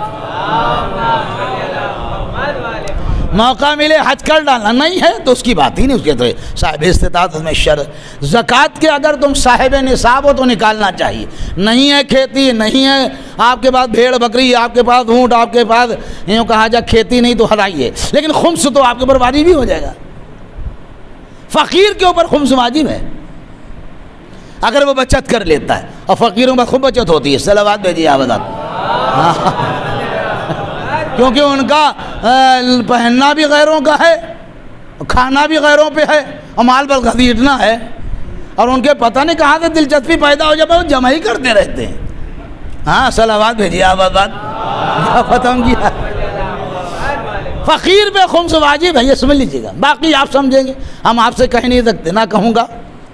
موقع ملے حج کر ڈالنا، نہیں ہے تو اس کی بات ہی نہیں. اس کے تو صاحب استطاعت میں شرط. زکوٰۃ کے اگر تم صاحب نصاب ہو تو نکالنا چاہیے. نہیں ہے کھیتی، نہیں ہے آپ کے پاس بھیڑ بکری، آپ کے پاس اونٹ، آپ کے پاس یوں کہا جا کھیتی نہیں تو ہلائیے، لیکن خمس تو آپ کے اوپر واجب ہی ہو جائے گا. فقیر کے اوپر خمس واجب ہے اگر وہ بچت کر لیتا ہے، اور فقیروں میں خوب بچت ہوتی ہے. صلوات بھیجیے آباد. کیونکہ ان کا پہننا بھی غیروں کا ہے، کھانا بھی غیروں پہ ہے، اور مال پر گھسیٹنا ہے. اور ان کے پتہ نہیں کہاں سے دلچسپی پیدا ہو جائے، وہ جمع ہی کرتے رہتے ہیں. ہاں صلوات بھیجیے آباد. ختم کیا. فقیر پہ خمس واجب ہے، یہ سمجھ لیجیے گا. باقی آپ سمجھیں گے، ہم آپ سے کہہ نہیں سکتے، نہ کہوں گا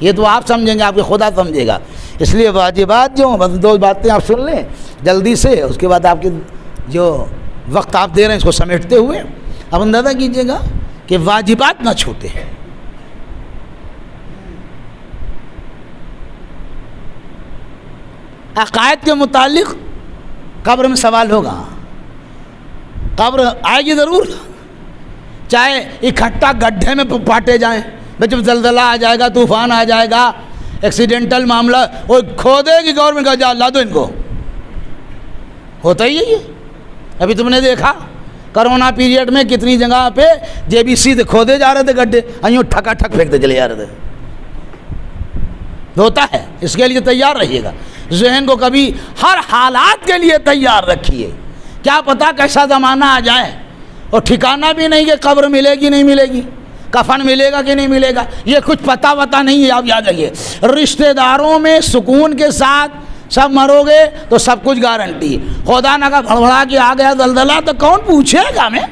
یہ تو آپ سمجھیں گے، آپ کے خدا سمجھے گا. اس لیے واجبات جو بس 2 باتیں آپ سن لیں جلدی سے، اس کے بعد آپ کے جو وقت آپ دے رہے ہیں اس کو سمیٹتے ہوئے اب اندازہ کیجئے گا کہ واجبات نہ چھوٹے. عقائد کے متعلق قبر میں سوال ہوگا، قبر آئے گی ضرور، چاہے اکٹھا گڈھے میں پاٹے جائیں. جب زلزلہ آ جائے گا، طوفان آ جائے گا، ایکسیڈنٹل معاملہ وہ کھودے گی گورنمنٹ کا، جا لا دو ان کو. ہوتا ہی ہے یہ. ابھی تم نے دیکھا کرونا پیریڈ میں کتنی جگہ پہ JBC سے کھودے جا رہے تھے گڈھے، ایوں ٹھکا ٹھک پھینکتے چلے جا رہے تھے. ہوتا ہے. اس کے لیے تیار رہیے گا. ذہن کو کبھی ہر حالات کے لیے تیار رکھیے. کیا پتہ کیسا زمانہ آ جائے، اور ٹھکانہ بھی نہیں کہ قبر ملے گی نہیں ملے گی، کفن ملے گا کہ نہیں ملے گا، یہ کچھ پتہ وتا نہیں ہے. آپ یاد رکھیے، رشتہ داروں میں سکون کے ساتھ سب مرو گے تو سب کچھ گارنٹی. خدا نہ کا بھڑبڑا کے آ گیا زلزلہ تو کون پوچھے گا ہمیں.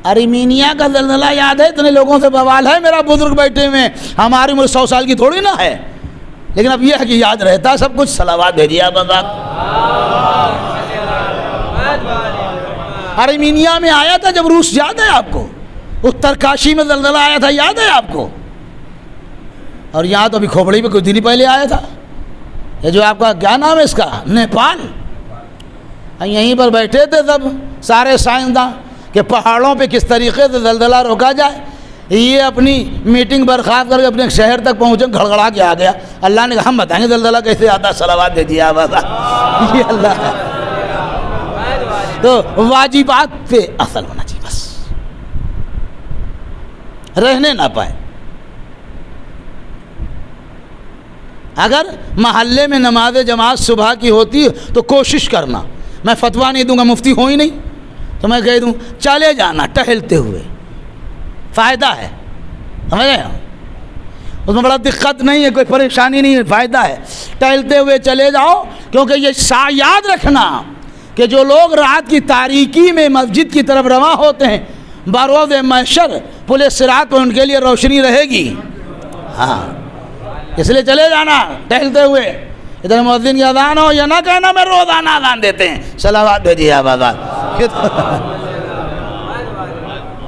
ارمینیا کا زلزلہ یاد ہے، اتنے لوگوں سے بوال ہے، میرا بزرگ بیٹھے میں، ہماری عمر 100 سال کی تھوڑی نہ ہے، لیکن اب یہ ہے کہ یاد رہتا ہے سب کچھ. صلوات بھیجیے آپ. ارمینیا میں آیا تھا جب روس، یاد ہے آپ کو؟ اترکاشی میں زلزلہ آیا تھا، یاد ہے آپ کو؟ اور یہاں تو ابھی کھوپڑی پہ کچھ دن ہی پہلے آیا تھا. یہ جو آپ کا کیا نام ہے اس کا، نیپال، یہیں پر بیٹھے تھے سب سارے سائنسداں کہ پہاڑوں پہ کس طریقے سے زلزلہ روکا جائے. یہ اپنی میٹنگ برخاست کر کے اپنے شہر تک پہنچے، گھڑگھڑا کے آ گیا. اللہ نے کہا ہم بتائیں گے زلزلہ کیسے آتا. صلوات دیجیے آپ. یہ اللہ ہے. تو واجبات پہ اصل ہونا چاہیے، بس رہنے نہ پائے. اگر محلے میں نماز جماعت صبح کی ہوتی ہے تو کوشش کرنا، میں فتویٰ نہیں دوں گا، مفتی ہوں ہی نہیں، تو میں کہہ دوں چلے جانا ٹہلتے ہوئے، فائدہ ہے. سمجھ رہے ہیں؟ اس میں بڑا دقت نہیں ہے، کوئی پریشانی نہیں ہے، فائدہ ہے. ٹہلتے ہوئے چلے جاؤ، کیونکہ یہ یاد رکھنا کہ جو لوگ رات کی تاریکی میں مسجد کی طرف رواں ہوتے ہیں، بروز محشر پل صراط پر ان کے لیے روشنی رہے گی. ہاں، اس لیے چلے جانا ٹہلتے ہوئے. ادھر مؤذن کی اذان ہو یا نہ کہنا میں روزانہ اذان دیتے ہیں. صلوات بھیجیے آپ.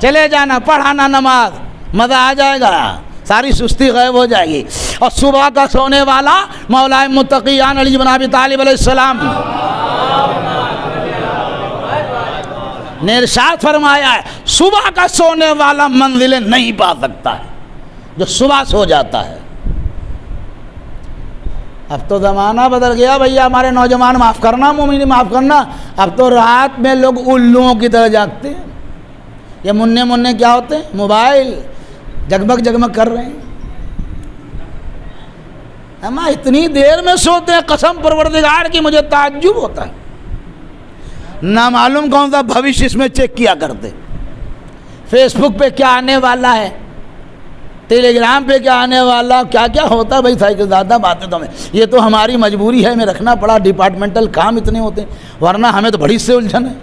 چلے جانا، پڑھانا نماز، مزہ آ جائے گا، ساری سستی غائب ہو جائے گی. اور صبح کا سونے والا مولا متقیان علی بن ابی طالب علیہ السلام نے ارشاد فرمایا ہے، صبح کا سونے والا منزلیں نہیں پا سکتا ہے جو صبح سو جاتا ہے. اب تو زمانہ بدل گیا بھیا، ہمارے نوجوان معاف کرنا، مومنین معاف کرنا، اب تو رات میں لوگ الوؤں کی طرح جاگتے ہیں. یہ منع کیا ہوتے ہیں؟ موبائل جگمگ جگمگ کر رہے ہیں. ہم اتنی دیر میں سوتے ہیں، قسم پروردگار کی مجھے تعجب ہوتا ہے. نہ معلوم کون سا بھوش اس میں چیک کیا کرتے. فیس بک پہ کیا آنے والا ہے، ٹیلی گرام پہ کیا آنے والا، کیا کیا ہوتا ہے. بھائی سائیکل زیادہ باتیں تو ہمیں، یہ تو ہماری مجبوری ہے، ہمیں رکھنا پڑا، ڈپارٹمنٹل کام اتنے ہوتے ہیں، ورنہ ہمیں تو بڑی سے الجھن ہے.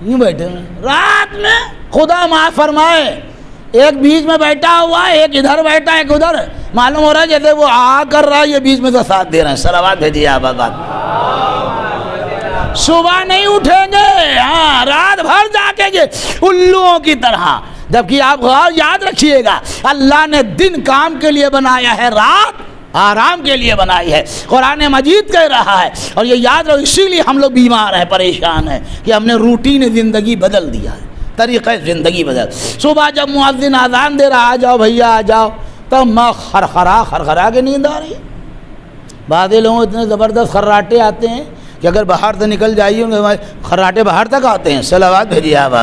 یوں بیٹھے ہیں رات میں، خدا معاف فرمائے، ایک بیچ میں بیٹھا ہوا ہے، ایک ادھر بیٹھا ہے، ایک ادھر، معلوم ہو رہا ہے جیسے وہ آ کر رہا ہے، یہ بیچ میں سے ساتھ دے رہے ہیں. صلوات بھیجیے آپ. صبح نہیں اٹھیں گے، ہاں رات بھر جاگیں گے الوؤں کی طرح. جبکہ آپ غور یاد رکھیے گا، اللہ نے دن کام کے لیے بنایا ہے، رات آرام کے لیے بنائی ہے. قرآن مجید کہہ رہا ہے، اور یہ یاد رکھو، اسی لیے ہم لوگ بیمار ہیں، پریشان ہیں، کہ ہم نے روٹین زندگی بدل دیا ہے، طریقہ زندگی بدل. صبح جب مؤذن اذان دے رہا، آ جاؤ بھیا آ جاؤ، تب ماں خرخرا کے نیند آ رہی ہے. بعض لوگوں اتنے زبردست خراٹے آتے ہیں کہ اگر باہر سے نکل جائیے خراٹے باہر تک آتے ہیں. صلوات بھیجیے آپ.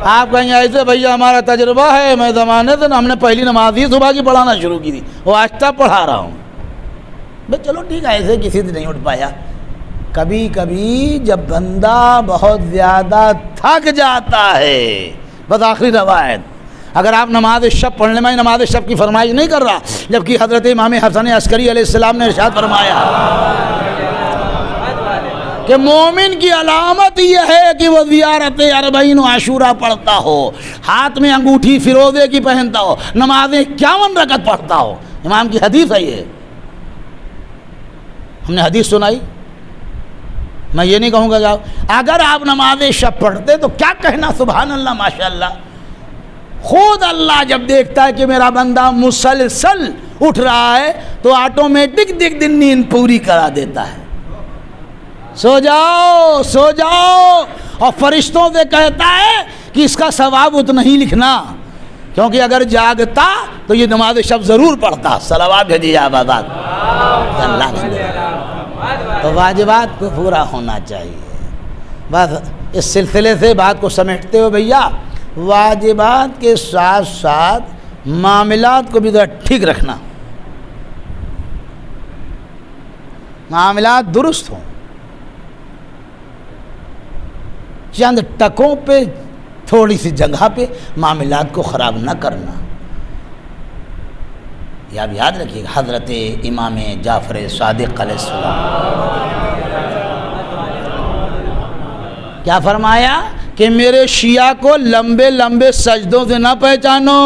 آپ کہیں ایسے بھیا ہمارا تجربہ ہے، میں زمانے سے ہم نے پہلی نماز ہی صبح کی پڑھانا شروع کی تھی، وہ آج تک پڑھا رہا ہوں. بھائی چلو ٹھیک ہے، ایسے کسی سے نہیں اٹھ پایا. کبھی کبھی جب بندہ بہت زیادہ تھک جاتا ہے، بس آخری روایت، اگر آپ نماز شب پڑھنے میں نماز شب کی فرمائش نہیں کر رہا، جبکہ حضرت امام حسن عسکری علیہ السلام نے ارشاد فرمایا کہ مومن کی علامت یہ ہے کہ وہ زیارت اربعین و عاشورہ پڑھتا ہو، ہاتھ میں انگوٹھی فیروزے کی پہنتا ہو، نمازیں 51 رکعت پڑھتا ہو۔ امام کی حدیث ہے یہ، ہم نے حدیث سنائی، میں یہ نہیں کہوں گا کہ اگر آپ نماز شب پڑھتے تو کیا کہنا سبحان اللہ ماشاء اللہ۔ خود اللہ جب دیکھتا ہے کہ میرا بندہ مسلسل اٹھ رہا ہے تو آٹومیٹک دن نیند پوری کرا دیتا ہے، سو جاؤ سو جاؤ، اور فرشتوں سے کہتا ہے کہ اس کا ثواب اتنا ہی لکھنا، کیونکہ اگر جاگتا تو یہ نماز شب ضرور پڑھتا۔ صلوات بھیجیے آپ آباد اللہ کے، تو واجبات کو پورا ہونا چاہیے۔ بس اس سلسلے سے بات کو سمیٹتے ہوئے بھیا، واجبات کے ساتھ ساتھ معاملات کو بھی ذرا ٹھیک رکھنا، معاملات درست ہوں، چند ٹکوں پہ تھوڑی سی جگہ پہ معاملات کو خراب نہ کرنا۔ یہ آپ یاد رکھیے گا، حضرت امام جعفر صادق علیہ السلام کیا فرمایا کہ میرے شیعہ کو لمبے لمبے سجدوں سے نہ پہچانو،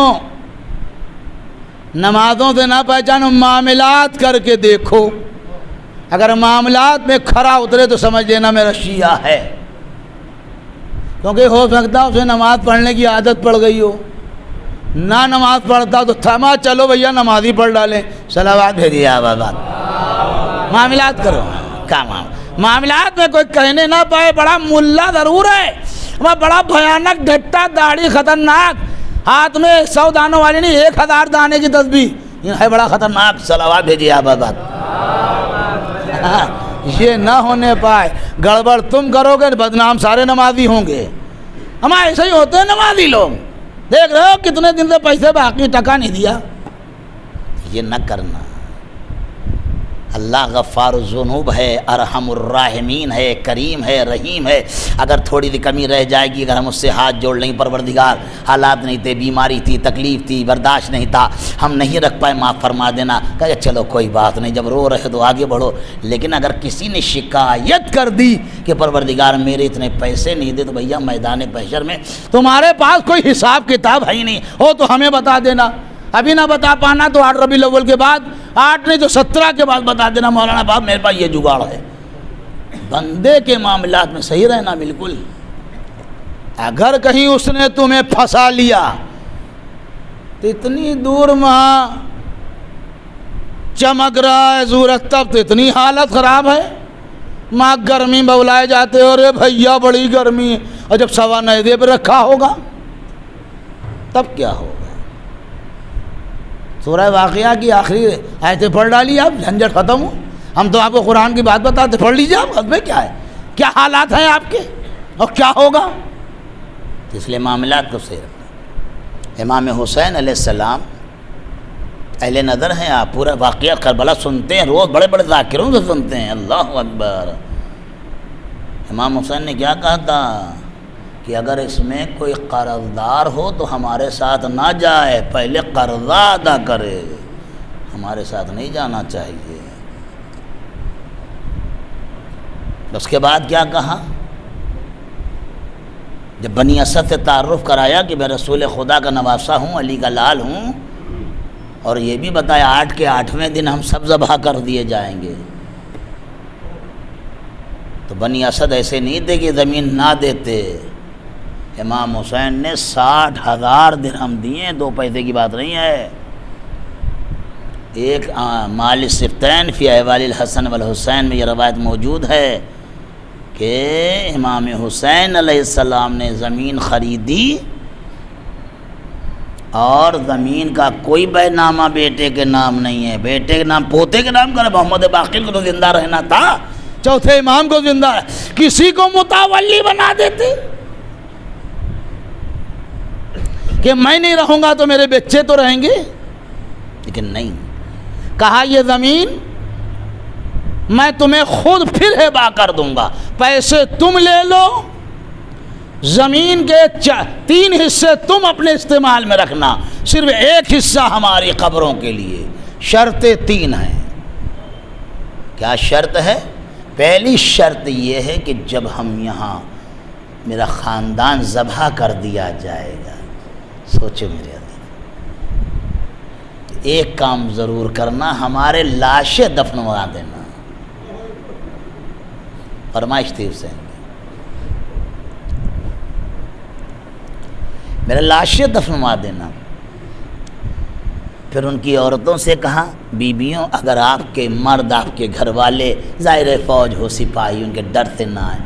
نمازوں سے نہ پہچانو، معاملات کر کے دیکھو، اگر معاملات میں کھرا اترے تو سمجھ لینا میرا شیعہ ہے، کیونکہ ہو سکتا ہے اسے نماز پڑھنے کی عادت پڑ گئی ہو، نہ نماز پڑھتا تو تھما چلو بھیا نماز ہی پڑھ ڈالیں، صلوات بھیجیے آپ آباد۔ معاملات کرو، کام معاملات میں کوئی کہنے نہ پائے بڑا ملا ضرور ہے، وہ بڑا بھیانک ڈھٹا داڑھی خطرناک، ہاتھ میں 100 دانوں والی نہیں 1000 دانے کی تسبیح، یہ ہے بڑا خطرناک، صلوات بھیجیے آپ آباد۔ یہ نہ ہونے پائے، گڑبڑ تم کرو گے بدنام سارے نمازی ہوں گے۔ ہمارے ایسے ہی ہوتے ہیں نمازی لوگ، دیکھ رہے ہو کتنے دن سے پیسے باقی ٹکا نہیں دیا، یہ نہ کرنا۔ اللہ غفار الذنوب ہے، ارحم الراحمین ہے، کریم ہے، رحیم ہے، اگر تھوڑی سی کمی رہ جائے گی، اگر ہم اس سے ہاتھ جوڑ لیں پروردگار حالات نہیں تھے، بیماری تھی، تکلیف تھی، برداشت نہیں تھا، ہم نہیں رکھ پائے، معاف فرما دینا، کہا چلو کوئی بات نہیں، جب رو رہے تو آگے بڑھو۔ لیکن اگر کسی نے شکایت کر دی کہ پروردگار میرے اتنے پیسے نہیں دے، تو بھیا میدان محشر میں تمہارے پاس کوئی حساب کتاب ہے ہی نہیں، ہو تو ہمیں بتا دینا، ابھی نہ بتا پانا تو 8 ربیع الاول کے بعد، 8 نہیں تو 17 کے بعد بتا دینا مولانا باپ میرے پاس یہ جگاڑ ہے۔ بندے کے معاملات میں صحیح رہنا بالکل۔ اگر کہیں اس نے تمہیں پھنسا لیا تو اتنی دور وہاں چمک رہا ہے سورج، تب تو اتنی حالت خراب ہے، ماں گرمی بولائے جاتے ہو، ارے بھیا بڑی گرمی ہے، اور جب سوا نائدے پہ رکھا ہوگا تب کیا ہوگا؟ سورہ واقعہ کی آخری آیتیں پڑھ ڈالی آپ، جھنجھٹ ختم ہو، ہم تو آپ کو قرآن کی بات بتاتے، پڑھ لیجیے آپ، حد میں کیا ہے، کیا حالات ہیں آپ کے اور کیا ہوگا، اس لیے معاملات کو صحیح رکھنا۔ امام حسین علیہ السلام اہل نظر ہیں، آپ پورا واقعہ کربلا سنتے ہیں، روز بڑے بڑے ذاکروں سے سنتے ہیں، اللہ اکبر۔ امام حسین نے کیا کہا تھا کہ اگر اس میں کوئی قرض دار ہو تو ہمارے ساتھ نہ جائے، پہلے قرضہ ادا کرے، ہمارے ساتھ نہیں جانا چاہیے۔ اس کے بعد کیا کہا؟ جب بنی اسد سے تعارف کرایا کہ میں رسول خدا کا نواسہ ہوں، علی کا لال ہوں، اور یہ بھی بتایا 8 کے 8ویں دن ہم سب ذبح کر دیے جائیں گے، تو بنی اسد ایسے نہیں تھے کہ زمین نہ دیتے، امام حسین نے 60,000 درہم دیے، 2 پیسے کی بات نہیں ہے۔ ایک مال السبتین فی احوال الحسن والحسین میں یہ روایت موجود ہے کہ امام حسین علیہ السلام نے زمین خریدی، اور زمین کا کوئی بے نامہ بیٹے کے نام نہیں ہے، بیٹے کے نام پوتے کے نام کرے، محمد باقر کو تو زندہ رہنا تھا، چوتھے امام کو زندہ ہے، کسی کو متولی بنا دیتے کہ میں نہیں رہوں گا تو میرے بچے تو رہیں گے، لیکن نہیں، کہا یہ زمین میں تمہیں خود پھر ہبہ کر دوں گا، پیسے تم لے لو، زمین کے 3 حصے تم اپنے استعمال میں رکھنا، صرف 1 حصہ ہماری قبروں کے لیے، شرطیں 3 ہیں۔ کیا شرط ہے؟ پہلی شرط یہ ہے کہ جب ہم یہاں میرا خاندان ذبح کر دیا جائے گا، سوچو میرے عزیز، ایک کام ضرور کرنا، ہمارے لاشیں دفنوا دینا۔ فرمائش تھی حسین کی، میرے لاشیں دفنوا دینا۔ پھر ان کی عورتوں سے کہا، بیبیوں اگر آپ کے مرد، آپ کے گھر والے ظاہر فوج ہو، سپاہی، ان کے ڈر سے نہ آئے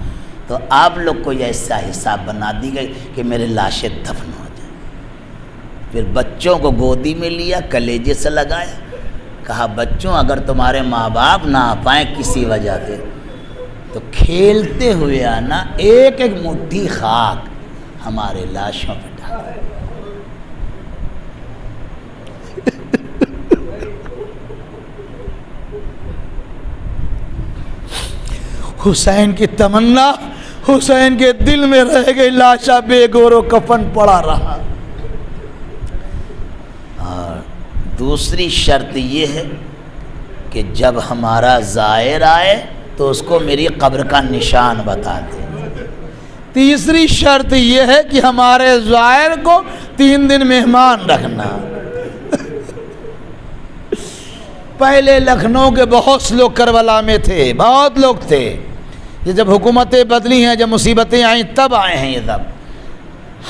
تو آپ لوگ کو یہ ایسا حساب بنا دی گئی کہ میرے لاشیں دفن ہو جائیں۔ پھر بچوں کو گودی میں لیا، کلیجے سے لگایا، کہا بچوں اگر تمہارے ماں باپ نہ آ پائیں کسی وجہ سے تو کھیلتے ہوئے آنا، ایک ایک مٹھی خاک ہمارے لاشوں پہ ڈال۔ حسین کی تمنا حسین کے دل میں رہ گئی، لاشا بے گور و کفن پڑا رہا۔ اور دوسری شرط یہ ہے کہ جب ہمارا زائر آئے تو اس کو میری قبر کا نشان بتا دیں۔ تیسری شرط یہ ہے کہ ہمارے زائر کو 3 دن مہمان رکھنا۔ پہلے لکھنؤ کے بہت لوگ کربلا میں تھے، بہت لوگ تھے، یہ جب حکومتیں بدلی ہیں، جب مصیبتیں آئیں تب آئے ہیں یہ سب۔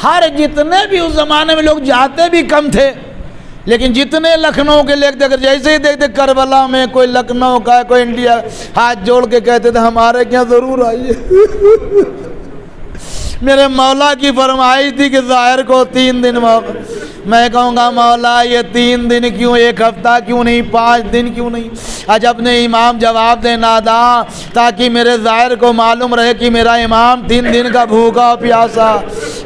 ہر جتنے بھی اس زمانے میں لوگ جاتے بھی کم تھے، لیکن جتنے لکھنؤ کے لوگ اگر جیسے ہی دیکھتے کربلا میں کوئی لکھنؤ کا ہے، کوئی انڈیا، ہاتھ جوڑ کے کہتے تھے ہمارے کیا ضرور آئیے۔ میرے مولا کی فرمائش تھی کہ ظاہر کو 3 دن موقع، میں کہوں گا مولا یہ 3 دن کیوں، 1 ہفتہ کیوں نہیں، 5 دن کیوں نہیں؟ آج اپنے امام جواب دے ناداں، تاکہ میرے ظاہر کو معلوم رہے کہ میرا امام 3 دن کا بھوکا پیاسا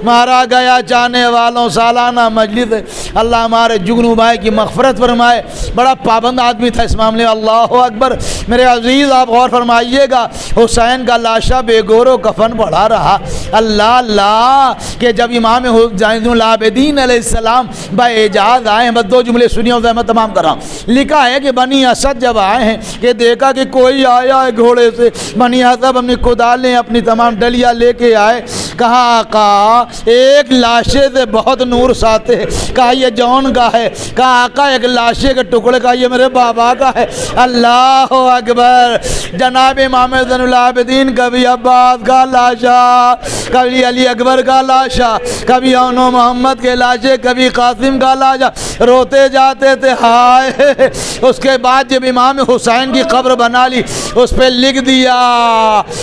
مارا گیا۔ چاہنے والوں سالانہ مجلس ہے، اللہ ہمارے جگنو بھائی کی مغفرت فرمائے، بڑا پابند آدمی تھا اس معاملے میں۔ اللہ اکبر۔ میرے عزیز آپ غور فرمائیے گا، حسین کا لاشا بے گور و کفن پڑا رہا۔ اللہ اللہ کہ جب امام زین العابدین علیہ السلام باعجاز آئے ہیں، بس 2 جملے سنیے اور میں تمام کر رہا ہوں۔ لکھا ہے کہ بنی اسد جب آئے ہیں کہ دیکھا کہ کوئی آیا ہے گھوڑے سے، بنی اسد اپنی کدالیں اپنی تمام ڈلیاں لے کے آئے، کہا آقا ایک لاشے سے بہت نور ساتے ہیں، کہا یہ جون کا ہے، کہا آقا ایک لاشے کے ٹکڑے کا، یہ میرے بابا کا ہے۔ اللہ اکبر۔ جناب امام زین العابدین کبھی عباس کا لاشا، کبھی علی اکبر کا لاشا، کبھی اون و محمد کے لاشے، کبھی قاسم کا لاشا، روتے جاتے تھے ہائے۔ اس کے بعد جب امام حسین کی قبر بنا لی، اس پہ لکھ دیا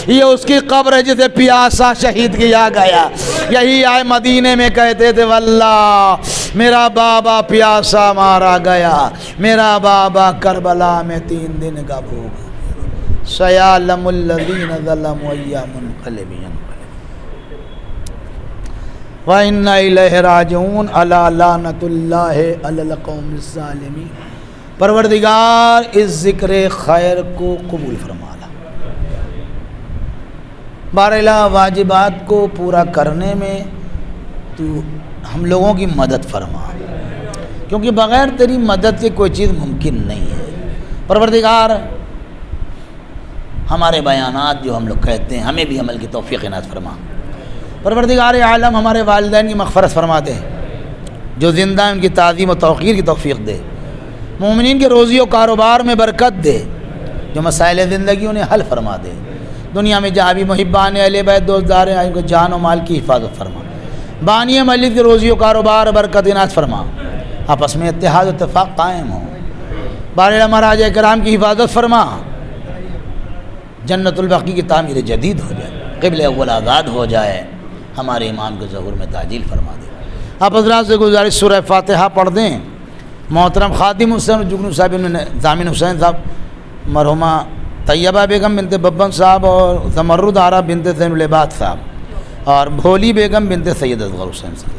یہ اس کی قبر ہے جسے پیاسا شہید کیا گیا۔ یہی آئے مدینے میں کہتے تھے واللہ میرا بابا پیاسا مارا گیا، میرا بابا کربلا میں 3 دن کا بھوکا۔ سیعلم الذین ظلموا ایام منقلب وَإِنَّ إِلَيْهِ رَاجِعُونَ أَلَا لَعْنَةُ اللَّهِ عَلَى الْقَوْمِ الظَّالِمِينَ۔ پروردگار اس ذکر خیر کو قبول فرما لا۔ باراللہ واجبات کو پورا کرنے میں تو ہم لوگوں کی مدد فرما، کیونکہ بغیر تیری مدد کے کوئی چیز ممکن نہیں ہے۔ پروردگار ہمارے بیانات جو ہم لوگ کہتے ہیں ہمیں بھی عمل کی توفیق عنایت فرما۔ پروردگار عالم ہمارے والدین کی مغفرت فرما دے، جو زندہ ہیں ان کی تعظیم و توقیر کی توفیق دے، مومنین کے روزی و کاروبار میں برکت دے، جو مسائل زندگی انہیں حل فرما دے، دنیا میں جہاں بھی محبان اہل بیت دوستدار ہیں ان کو جان و مال کی حفاظت فرما، بانی مجلس کے روزی و کاروبار برکت عنایت فرما، آپس میں اتحاد و اتفاق قائم ہو، باراللہ مہاراجہ کرام کی حفاظت فرما، جنت البقیع کی تعمیر جدید ہو جائے، قبلہ اول آزاد ہو جائے، ہمارے امام کے ظہور میں تعجیل فرما دے۔ آپ حضرات سے گزارش سورہ فاتحہ پڑھ دیں۔ محترم خادم حسین جگنو صاحب ضامن حسین صاحب، مرحومہ طیبہ بیگم بنت ببن صاحب اور زمرد آرا بنت زین العباد صاحب اور بھولی بیگم بنت سید اصغر حسین صاحب۔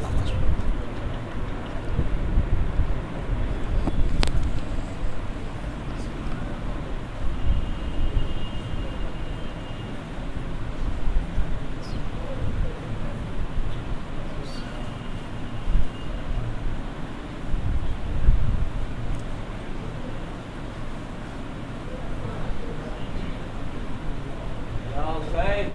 Okay.